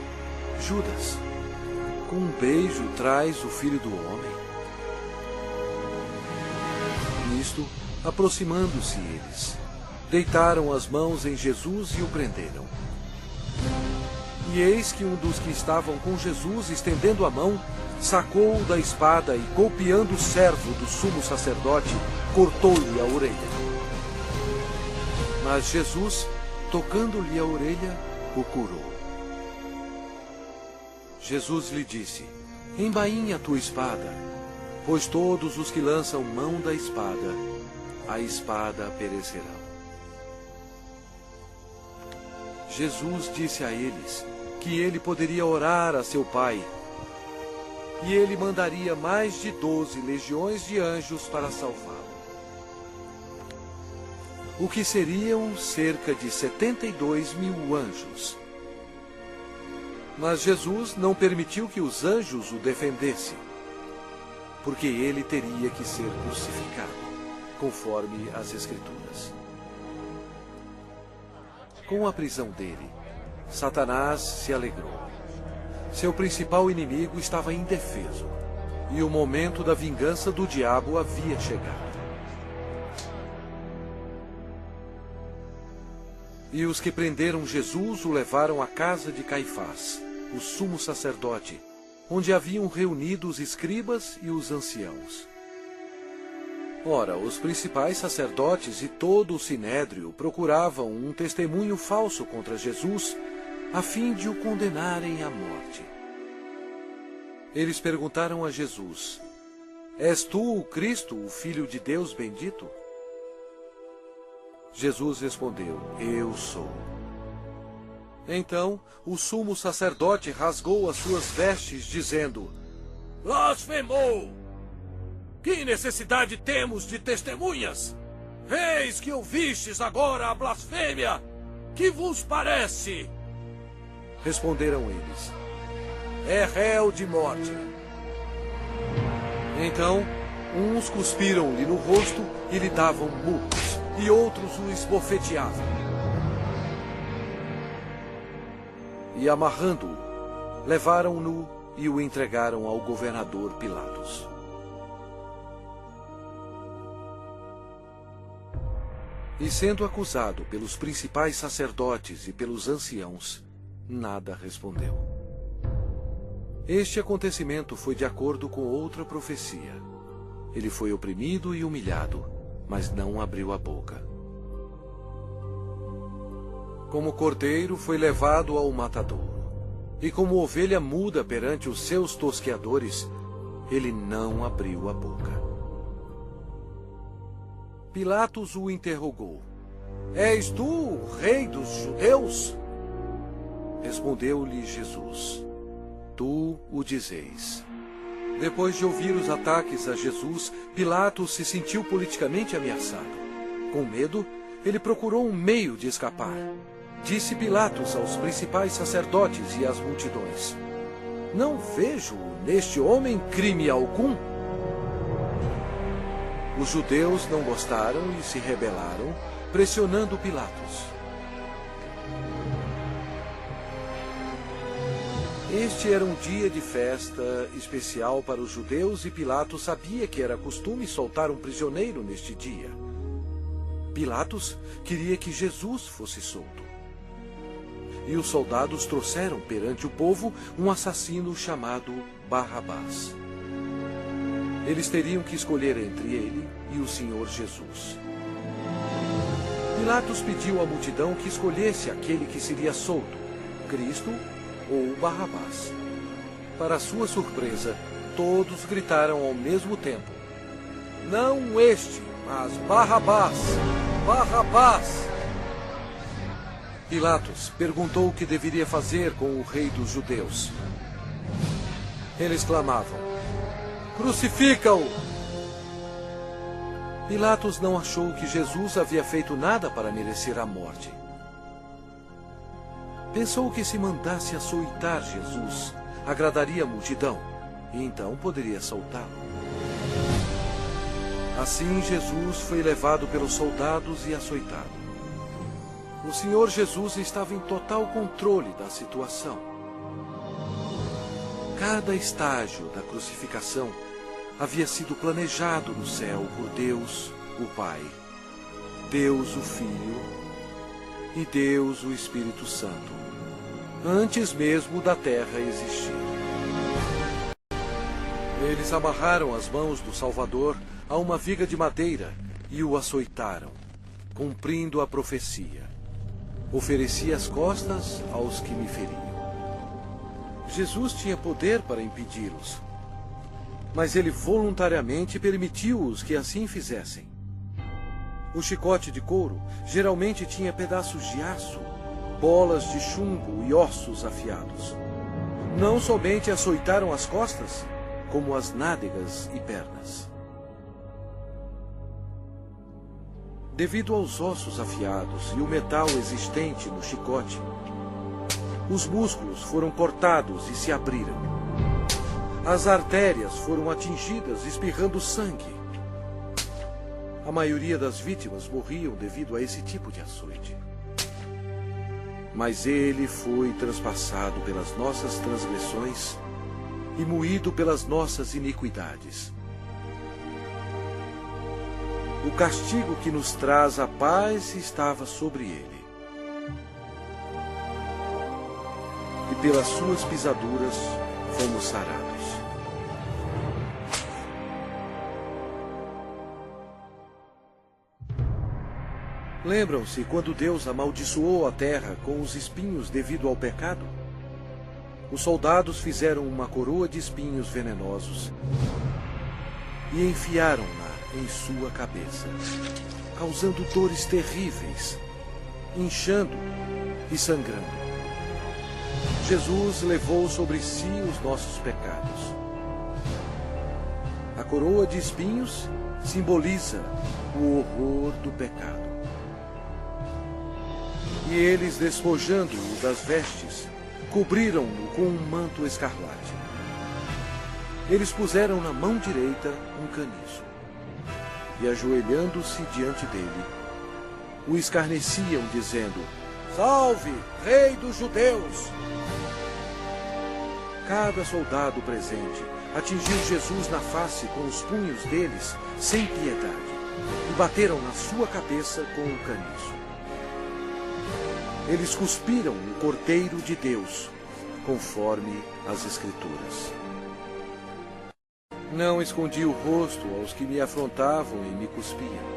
Judas, com um beijo traz o Filho do Homem? Nisto, aproximando-se eles, deitaram as mãos em Jesus e o prenderam. E eis que um dos que estavam com Jesus, estendendo a mão, sacou-o da espada e, golpeando o servo do sumo sacerdote, cortou-lhe a orelha. Mas Jesus, tocando-lhe a orelha, o curou. Jesus lhe disse: embainha a tua espada, pois todos os que lançam mão da espada, a espada perecerão. Jesus disse a eles que ele poderia orar a seu Pai, e ele mandaria mais de 12 legiões de anjos para salvá-lo. O que seriam cerca de 72.000 anjos. Mas Jesus não permitiu que os anjos o defendessem, porque ele teria que ser crucificado, conforme as Escrituras. Com a prisão dele, Satanás se alegrou. Seu principal inimigo estava indefeso, e o momento da vingança do diabo havia chegado. E os que prenderam Jesus o levaram à casa de Caifás, o sumo sacerdote, onde haviam reunido os escribas e os anciãos. Ora, os principais sacerdotes e todo o sinédrio procuravam um testemunho falso contra Jesus, a fim de o condenarem à morte. Eles perguntaram a Jesus: és tu o Cristo, o Filho de Deus bendito? Jesus respondeu: eu sou. Então o sumo sacerdote rasgou as suas vestes, dizendo: blasfemou! Que necessidade temos de testemunhas? Eis que ouvistes agora a blasfêmia! Que vos parece? Responderam eles: é réu de morte. Então, uns cuspiram-lhe no rosto e lhe davam murros, e outros o esbofeteavam. e, amarrando-o, levaram-no e o entregaram ao governador Pilatos. E sendo acusado pelos principais sacerdotes e pelos anciãos, nada respondeu. Este acontecimento foi de acordo com outra profecia. Ele foi oprimido e humilhado, mas não abriu a boca. Como cordeiro foi levado ao matadouro, e como ovelha muda perante os seus tosqueadores, ele não abriu a boca. Pilatos o interrogou: És tu o rei dos judeus? Respondeu-lhe Jesus: Tu o dizeis. Depois de ouvir os ataques a Jesus, Pilatos se sentiu politicamente ameaçado. Com medo, ele procurou um meio de escapar. Disse Pilatos aos principais sacerdotes e às multidões: Não vejo neste homem crime algum. Os judeus não gostaram e se rebelaram, pressionando Pilatos. Este era um dia de festa especial para os judeus e Pilatos sabia que era costume soltar um prisioneiro neste dia. Pilatos queria que Jesus fosse solto. E os soldados trouxeram perante o povo um assassino chamado Barrabás. Eles teriam que escolher entre ele e o Senhor Jesus. Pilatos pediu à multidão que escolhesse aquele que seria solto, Cristo ou Barrabás. Para sua surpresa, todos gritaram ao mesmo tempo: Não este, mas Barrabás! Barrabás! Pilatos perguntou o que deveria fazer com o rei dos judeus. Eles clamavam: Crucifica-o! Pilatos não achou que Jesus havia feito nada para merecer a morte. Pensou que se mandasse açoitar Jesus, agradaria a multidão, e então poderia soltá-lo. Assim Jesus foi levado pelos soldados e açoitado. O Senhor Jesus estava em total controle da situação. Cada estágio da crucificação havia sido planejado no céu por Deus, o Pai, Deus, o Filho e Deus, o Espírito Santo, antes mesmo da terra existir. Eles amarraram as mãos do Salvador a uma viga de madeira e o açoitaram, cumprindo a profecia: Ofereci as costas aos que me feriam. Jesus tinha poder para impedi-los, mas ele voluntariamente permitiu-os que assim fizessem. O chicote de couro geralmente tinha pedaços de aço, bolas de chumbo e ossos afiados. Não somente açoitaram as costas, como as nádegas e pernas. Devido aos ossos afiados e o metal existente no chicote, os músculos foram cortados e se abriram. As artérias foram atingidas, espirrando sangue. A maioria das vítimas morriam devido a esse tipo de açoite. Mas ele foi transpassado pelas nossas transgressões e moído pelas nossas iniquidades. O castigo que nos traz a paz estava sobre ele. E pelas suas pisaduras fomos sarados. Lembram-se quando Deus amaldiçoou a terra com os espinhos devido ao pecado? Os soldados fizeram uma coroa de espinhos venenosos e enfiaram-na em sua cabeça, causando dores terríveis, inchando e sangrando. Jesus levou sobre si os nossos pecados. A coroa de espinhos simboliza o horror do pecado. E eles, despojando-o das vestes, cobriram-no com um manto escarlate. Eles puseram na mão direita um caniço, e ajoelhando-se diante dele, o escarneciam, dizendo: Salve, Rei dos Judeus! Cada soldado presente atingiu Jesus na face com os punhos deles, sem piedade, e bateram na sua cabeça com um caniço. Eles cuspiram o Cordeiro de Deus, conforme as Escrituras. Não escondi o rosto aos que me afrontavam e me cuspiam.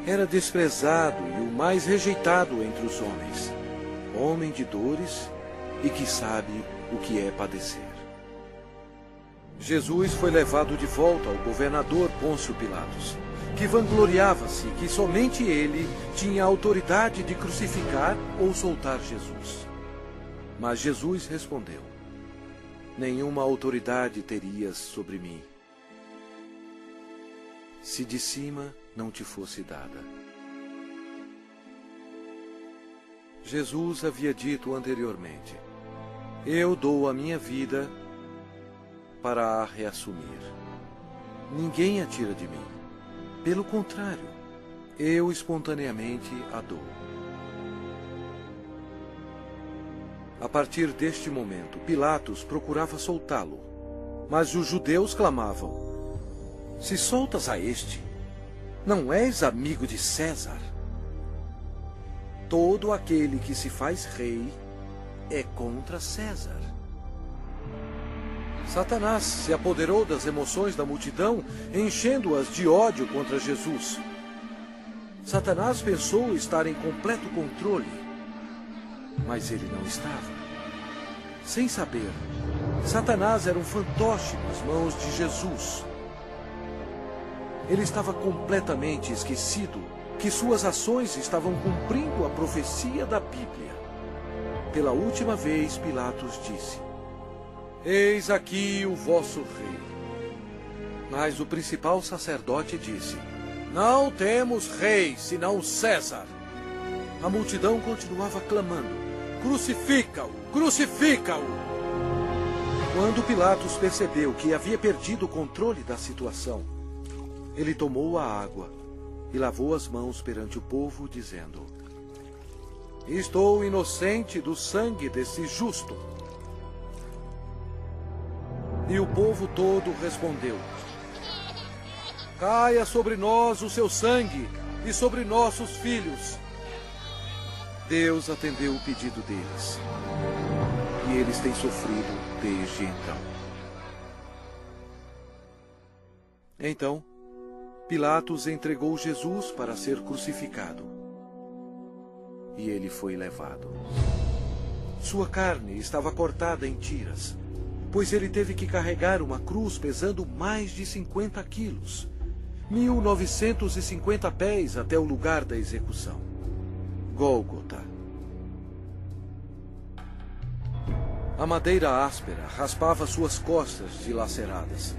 Era desprezado e o mais rejeitado entre os homens, homem de dores e que sabe o que é padecer. Jesus foi levado de volta ao governador Pôncio Pilatos, que vangloriava-se que somente ele tinha a autoridade de crucificar ou soltar Jesus. Mas Jesus respondeu: nenhuma autoridade terias sobre mim, se de cima não te fosse dada. Jesus havia dito anteriormente: eu dou a minha vida para a reassumir. Ninguém a tira de mim. Pelo contrário, eu espontaneamente a dou. A partir deste momento, Pilatos procurava soltá-lo, mas os judeus clamavam: se soltas a este, não és amigo de César? Todo aquele que se faz rei é contra César. Satanás se apoderou das emoções da multidão, enchendo-as de ódio contra Jesus. Satanás pensou estar em completo controle, mas ele não estava. Sem saber, Satanás era um fantoche nas mãos de Jesus. Ele estava completamente esquecido que suas ações estavam cumprindo a profecia da Bíblia. Pela última vez, Pilatos disse: eis aqui o vosso rei. Mas o principal sacerdote disse: não temos rei, senão César. A multidão continuava clamando: crucifica-o, crucifica-o! Quando Pilatos percebeu que havia perdido o controle da situação, ele tomou a água e lavou as mãos perante o povo, dizendo: estou inocente do sangue desse justo. E o povo todo respondeu: caia sobre nós o seu sangue e sobre nossos filhos. Deus atendeu o pedido deles, e eles têm sofrido desde então. Então, Pilatos entregou Jesus para ser crucificado, e ele foi levado. Sua carne estava cortada em tiras, pois ele teve que carregar uma cruz pesando mais de 50 quilos, 1950 pés até o lugar da execução, Gólgota. A madeira áspera raspava suas costas dilaceradas,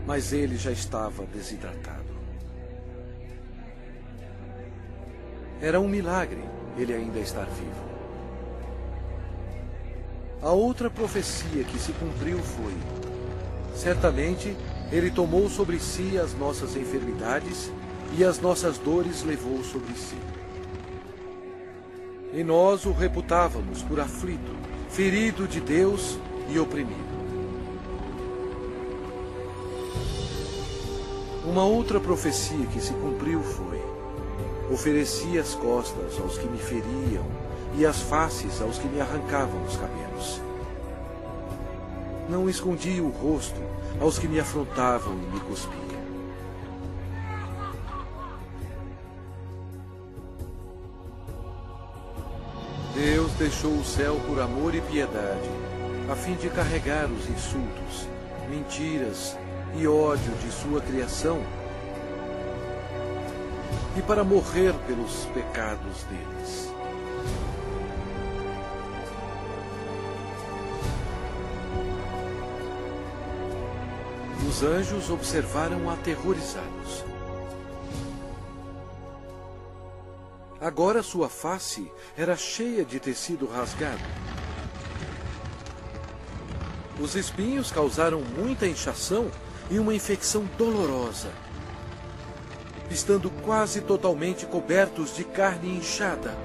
mas ele já estava desidratado. Era um milagre ele ainda estar vivo. A outra profecia que se cumpriu foi: certamente ele tomou sobre si as nossas enfermidades e as nossas dores levou sobre si. E nós o reputávamos por aflito, ferido de Deus e oprimido. Uma outra profecia que se cumpriu foi: ofereci as costas aos que me feriam e as faces aos que me arrancavam os cabelos. Não escondi o rosto aos que me afrontavam e me cuspiam. Deus deixou o céu por amor e piedade, a fim de carregar os insultos, mentiras e ódio de sua criação, e para morrer pelos pecados deles. Os anjos observaram aterrorizados. Agora sua face era cheia de tecido rasgado. Os espinhos causaram muita inchação e uma infecção dolorosa, estando quase totalmente cobertos de carne inchada,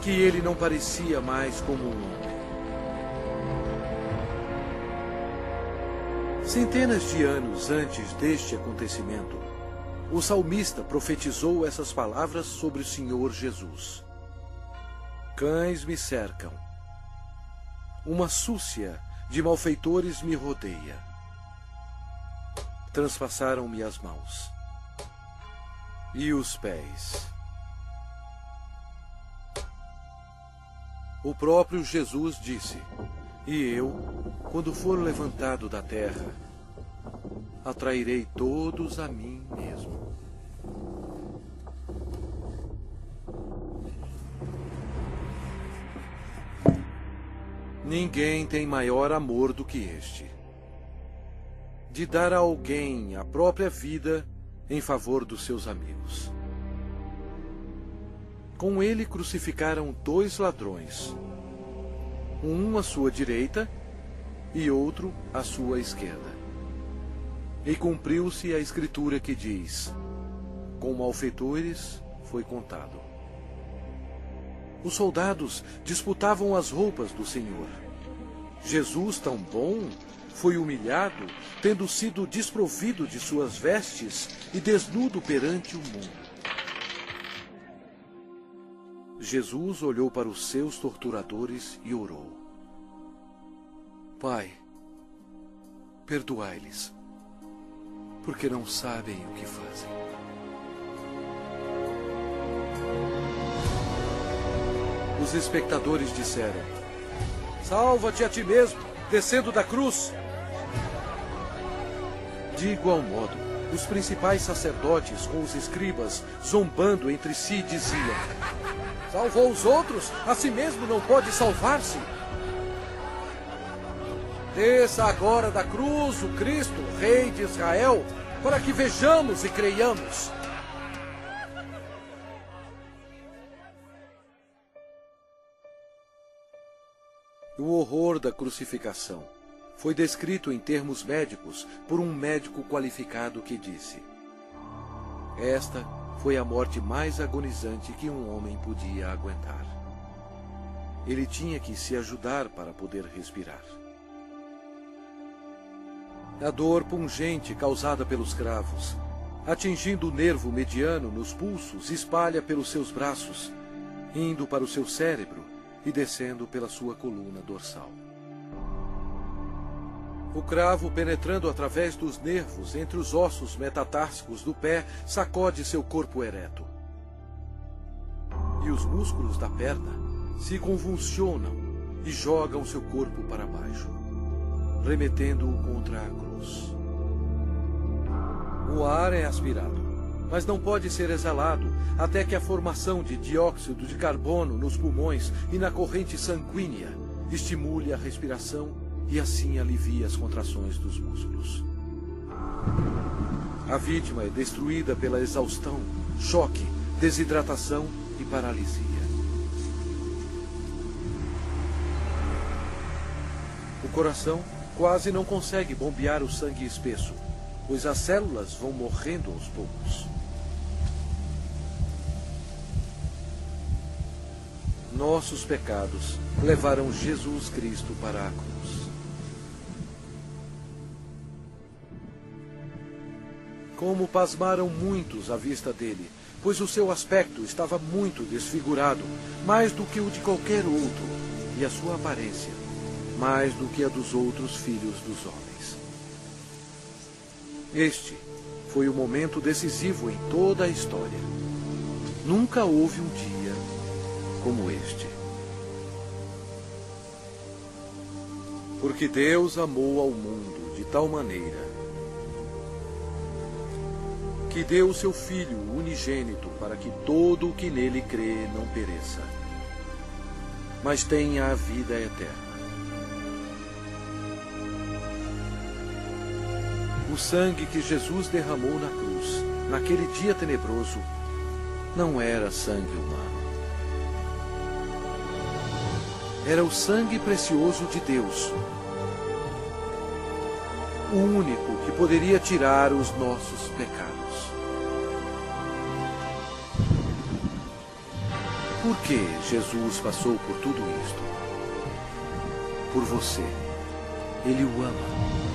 que ele não parecia mais como um homem. Centenas de anos antes deste acontecimento, o salmista profetizou essas palavras sobre o Senhor Jesus. Cães me cercam. Uma súcia de malfeitores me rodeia. Transpassaram-me as mãos e os pés. O próprio Jesus disse: e eu, quando for levantado da terra, atrairei todos a mim mesmo. Ninguém tem maior amor do que este, de dar a alguém a própria vida em favor dos seus amigos. Com ele crucificaram 2 ladrões, um à sua direita e outro à sua esquerda. E cumpriu-se a escritura que diz: com malfeitores foi contado. Os soldados disputavam as roupas do Senhor. Jesus, tão bom, foi humilhado, tendo sido desprovido de suas vestes e desnudo perante o mundo. Jesus olhou para os seus torturadores e orou: Pai, perdoai-lhes, porque não sabem o que fazem. Os espectadores disseram: salva-te a ti mesmo, descendo da cruz. De igual modo, os principais sacerdotes com os escribas, zombando entre si, diziam: salvou os outros, a si mesmo não pode salvar-se. Desça agora da cruz o Cristo, Rei de Israel, para que vejamos e creiamos. O horror da crucificação foi descrito em termos médicos por um médico qualificado que disse: esta foi a morte mais agonizante que um homem podia aguentar. Ele tinha que se ajudar para poder respirar. A dor pungente causada pelos cravos, atingindo o nervo mediano nos pulsos, espalha pelos seus braços, indo para o seu cérebro e descendo pela sua coluna dorsal. O cravo, penetrando através dos nervos entre os ossos metatársicos do pé, sacode seu corpo ereto. E os músculos da perna se convulsionam e jogam seu corpo para baixo, remetendo-o contra a cruz. O ar é aspirado, mas não pode ser exalado até que a formação de dióxido de carbono nos pulmões e na corrente sanguínea estimule a respiração e assim alivie as contrações dos músculos. A vítima é destruída pela exaustão, choque, desidratação e paralisia. O coração quase não consegue bombear o sangue espesso, pois as células vão morrendo aos poucos. Nossos pecados levaram Jesus Cristo para a cruz. Como pasmaram muitos à vista dele, pois o seu aspecto estava muito desfigurado, mais do que o de qualquer outro, e a sua aparência, mais do que a dos outros filhos dos homens. Este foi o momento decisivo em toda a história. Nunca houve um dia como este. Porque Deus amou ao mundo de tal maneira que deu o seu Filho unigênito para que todo o que nele crê não pereça, mas tenha a vida eterna. O sangue que Jesus derramou na cruz, naquele dia tenebroso, não era sangue humano. Era o sangue precioso de Deus, o único que poderia tirar os nossos pecados. Por que Jesus passou por tudo isto? Por você. Ele o ama.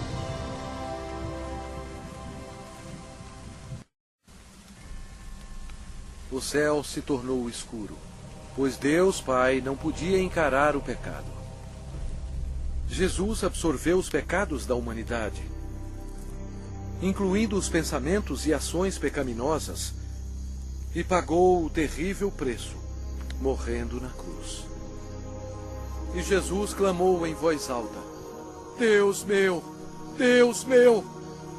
O céu se tornou escuro, pois Deus Pai não podia encarar o pecado. Jesus absorveu os pecados da humanidade, incluindo os pensamentos e ações pecaminosas, e pagou o terrível preço, morrendo na cruz. E Jesus clamou em voz alta: Deus meu,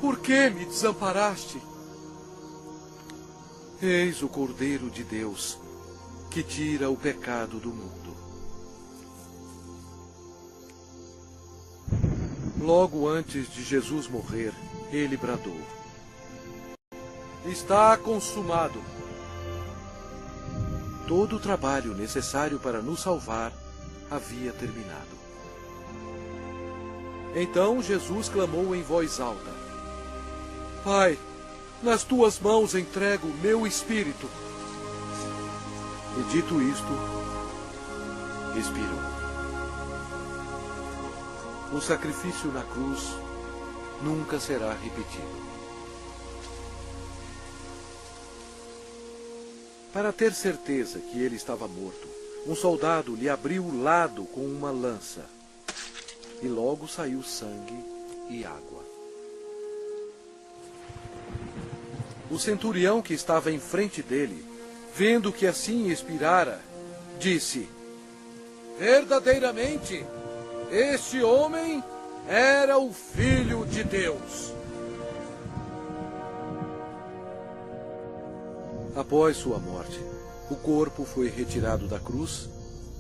por que me desamparaste? Eis o Cordeiro de Deus, que tira o pecado do mundo. Logo antes de Jesus morrer, ele bradou: Está consumado. Todo o trabalho necessário para nos salvar havia terminado. Então Jesus clamou em voz alta: Pai, nas tuas mãos entrego o meu espírito. E dito isto, expirou. O sacrifício na cruz nunca será repetido. Para ter certeza que ele estava morto, um soldado lhe abriu o lado com uma lança, e logo saiu sangue e água. O centurião que estava em frente dele, vendo que assim expirara, disse: Verdadeiramente, este homem era o Filho de Deus. Após sua morte, o corpo foi retirado da cruz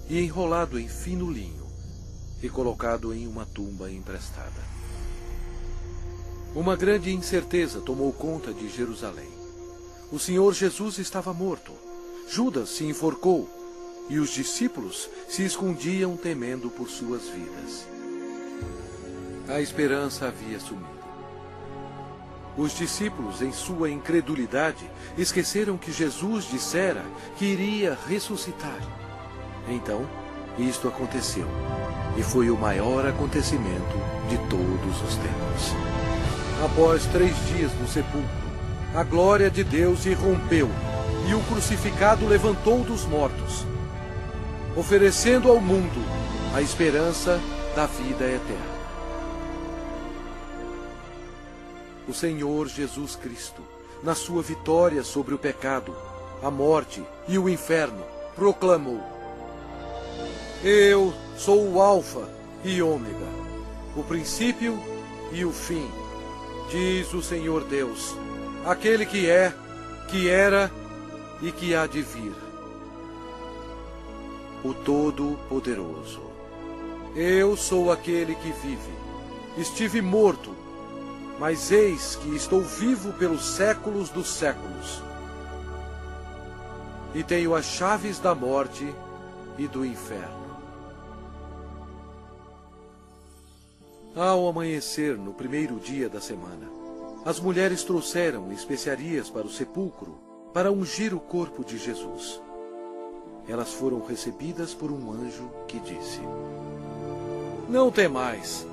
e enrolado em fino linho e colocado em uma tumba emprestada. Uma grande incerteza tomou conta de Jerusalém. O Senhor Jesus estava morto. Judas se enforcou e os discípulos se escondiam temendo por suas vidas. A esperança havia sumido. Os discípulos, em sua incredulidade, esqueceram que Jesus dissera que iria ressuscitar. Então, isto aconteceu, e foi o maior acontecimento de todos os tempos. Após 3 dias no sepulcro, a glória de Deus irrompeu, e o crucificado levantou dos mortos, oferecendo ao mundo a esperança da vida eterna. O Senhor Jesus Cristo, na sua vitória sobre o pecado, a morte e o inferno, proclamou: Eu sou o Alfa e Ômega, o princípio e o fim, diz o Senhor Deus, aquele que é, que era e que há de vir, o Todo-Poderoso. Eu sou aquele que vive. Estive morto, mas eis que estou vivo pelos séculos dos séculos. E tenho as chaves da morte e do inferno. Ao amanhecer, no primeiro dia da semana, as mulheres trouxeram especiarias para o sepulcro para ungir o corpo de Jesus. Elas foram recebidas por um anjo que disse: Não temais,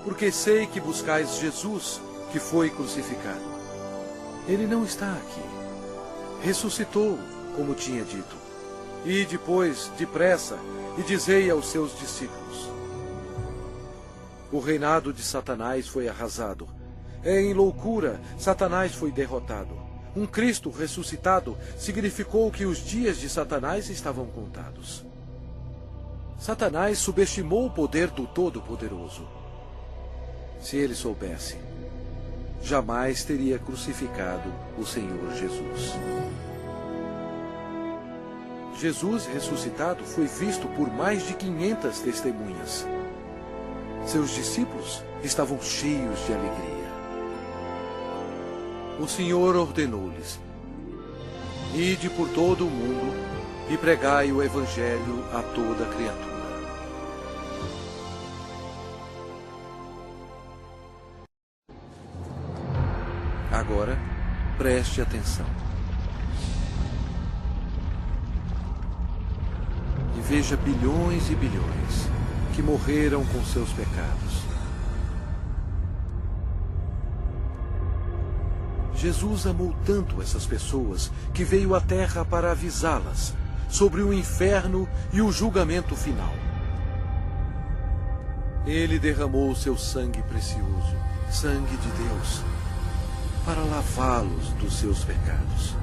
porque sei que buscais Jesus, que foi crucificado. Ele não está aqui. Ressuscitou, como tinha dito. E depois, depressa, e dizei aos seus discípulos: O reinado de Satanás foi arrasado. Em loucura, Satanás foi derrotado. Um Cristo ressuscitado significou que os dias de Satanás estavam contados. Satanás subestimou o poder do Todo-Poderoso. Se ele soubesse, jamais teria crucificado o Senhor Jesus. Jesus ressuscitado foi visto por mais de 500 testemunhas. Seus discípulos estavam cheios de alegria. O Senhor ordenou-lhes: Ide por todo o mundo e pregai o Evangelho a toda criatura. Agora, preste atenção. e veja bilhões e bilhões que morreram com seus pecados. Jesus amou tanto essas pessoas que veio à Terra para avisá-las sobre o inferno e o julgamento final. Ele derramou seu sangue precioso, sangue de Deus, para lavá-los dos seus pecados.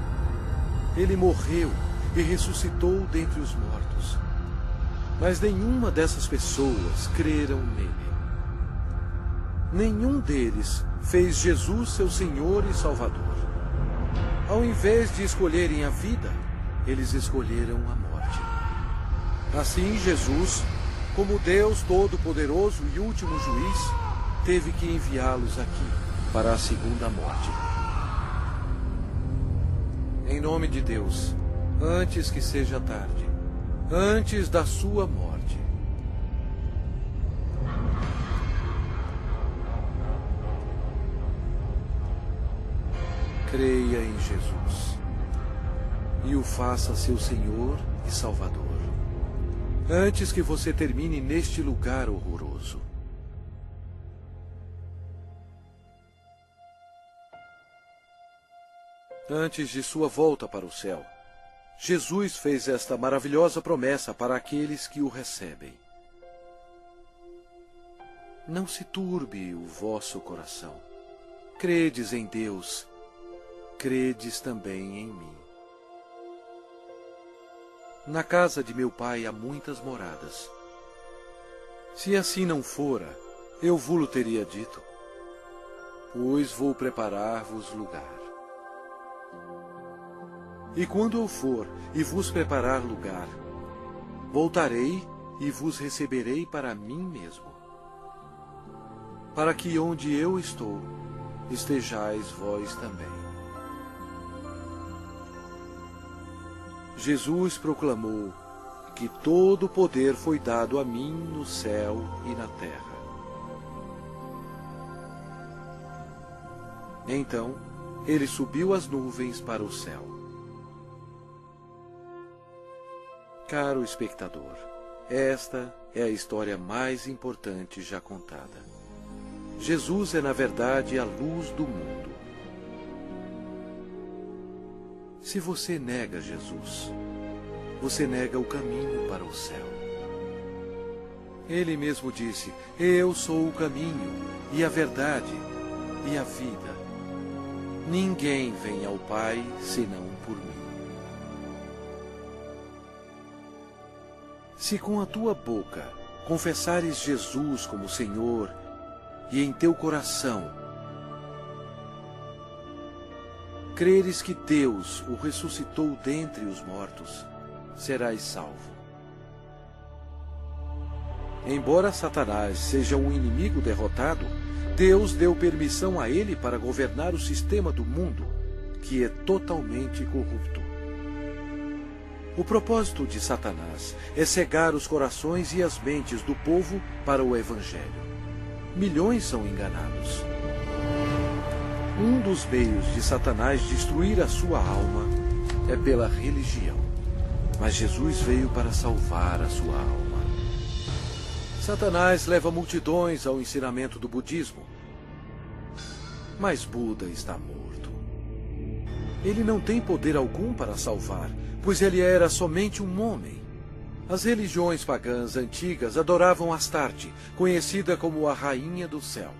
Ele morreu e ressuscitou dentre os mortos. Mas nenhuma dessas pessoas creram nele. Nenhum deles fez Jesus seu Senhor e Salvador. Ao invés de escolherem a vida, eles escolheram a morte. Assim, Jesus, como Deus Todo-Poderoso e último juiz, teve que enviá-los aqui para a segunda morte. Em nome de Deus, antes que seja tarde, antes da sua morte, creia em Jesus e o faça seu Senhor e Salvador, antes que você termine neste lugar horroroso. Antes de sua volta para o céu, Jesus fez esta maravilhosa promessa para aqueles que o recebem. Não se turbe o vosso coração. Credes em Deus, credes também em mim. Na casa de meu Pai há muitas moradas. Se assim não fora, eu vô-lo teria dito, pois vou preparar-vos lugar. E quando eu for e vos preparar lugar, voltarei e vos receberei para mim mesmo, para que onde eu estou, estejais vós também. Jesus proclamou que todo o poder foi dado a mim no céu e na terra. Então, ele subiu às nuvens para o céu. Caro espectador, esta é a história mais importante já contada. Jesus é, na verdade, a luz do mundo. Se você nega Jesus, você nega o caminho para o céu. Ele mesmo disse: eu sou o caminho, e a verdade, e a vida. Ninguém vem ao Pai senão por mim. Se com a tua boca confessares Jesus como Senhor e em teu coração creres que Deus o ressuscitou dentre os mortos, serás salvo. Embora Satanás seja um inimigo derrotado, Deus deu permissão a ele para governar o sistema do mundo, que é totalmente corrupto. O propósito de Satanás é cegar os corações e as mentes do povo para o Evangelho. Milhões são enganados. Um dos meios de Satanás destruir a sua alma é pela religião. Mas Jesus veio para salvar a sua alma. Satanás leva multidões ao ensinamento do budismo. Mas Buda está morto. Ele não tem poder algum para salvar, pois ele era somente um homem. As religiões pagãs antigas adoravam Astarte, conhecida como a Rainha do Céu.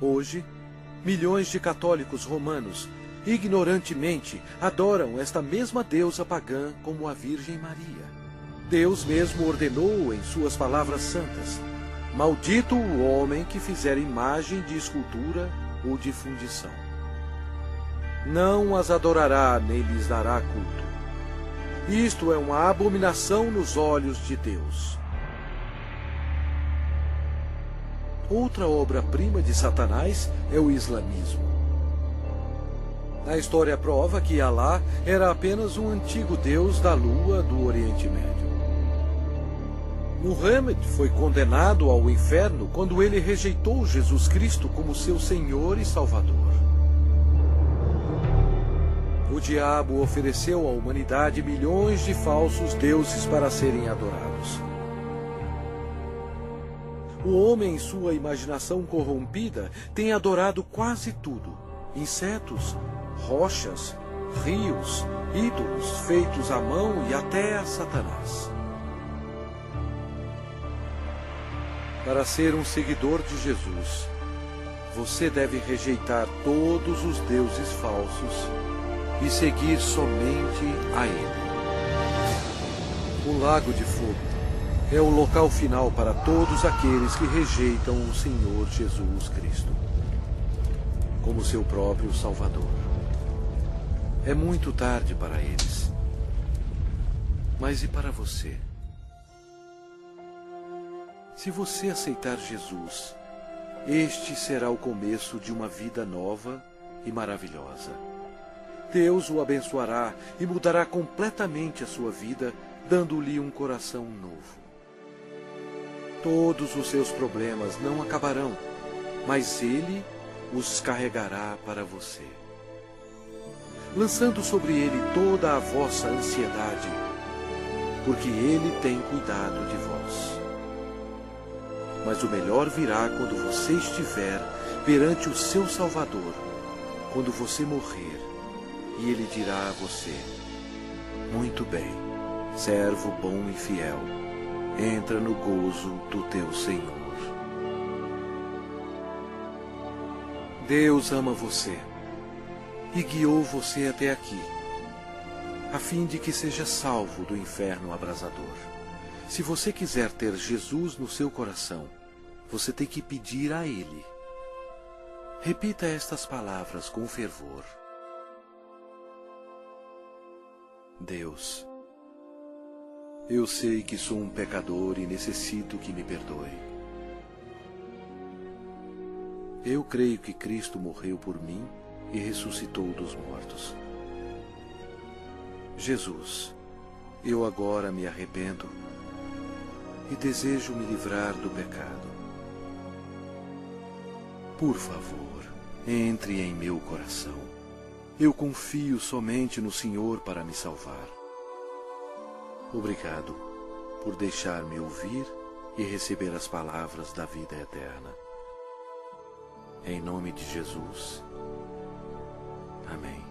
Hoje, milhões de católicos romanos, ignorantemente, adoram esta mesma deusa pagã como a Virgem Maria. Deus mesmo ordenou em suas palavras santas: maldito o homem que fizer imagem de escultura ou de fundição. Não as adorará nem lhes dará culto. Isto é uma abominação nos olhos de Deus. Outra obra-prima de Satanás é o islamismo. A história prova que Alá era apenas um antigo deus da lua do Oriente Médio. Muhammad foi condenado ao inferno quando ele rejeitou Jesus Cristo como seu Senhor e Salvador. O diabo ofereceu à humanidade milhões de falsos deuses para serem adorados. O homem, em sua imaginação corrompida, tem adorado quase tudo: insetos, rochas, rios, ídolos feitos à mão e até a Satanás. Para ser um seguidor de Jesus, você deve rejeitar todos os deuses falsos e seguir somente a Ele. O lago de fogo é o local final para todos aqueles que rejeitam o Senhor Jesus Cristo como seu próprio Salvador. É muito tarde para eles. Mas e para você? Se você aceitar Jesus, este será o começo de uma vida nova e maravilhosa. Deus o abençoará e mudará completamente a sua vida, dando-lhe um coração novo. Todos os seus problemas não acabarão, mas Ele os carregará para você, lançando sobre Ele toda a vossa ansiedade, porque Ele tem cuidado de vós. Mas o melhor virá quando você estiver perante o seu Salvador, quando você morrer, e Ele dirá a você: muito bem, servo bom e fiel, entra no gozo do teu Senhor. Deus ama você e guiou você até aqui, a fim de que seja salvo do inferno abrasador. Se você quiser ter Jesus no seu coração, você tem que pedir a Ele. Repita estas palavras com fervor. Deus, eu sei que sou um pecador e necessito que me perdoe. Eu creio que Cristo morreu por mim e ressuscitou dos mortos. Jesus, eu agora me arrependo e desejo me livrar do pecado. Por favor, entre em meu coração. Eu confio somente no Senhor para me salvar. Obrigado por deixar-me ouvir e receber as palavras da vida eterna. Em nome de Jesus. Amém.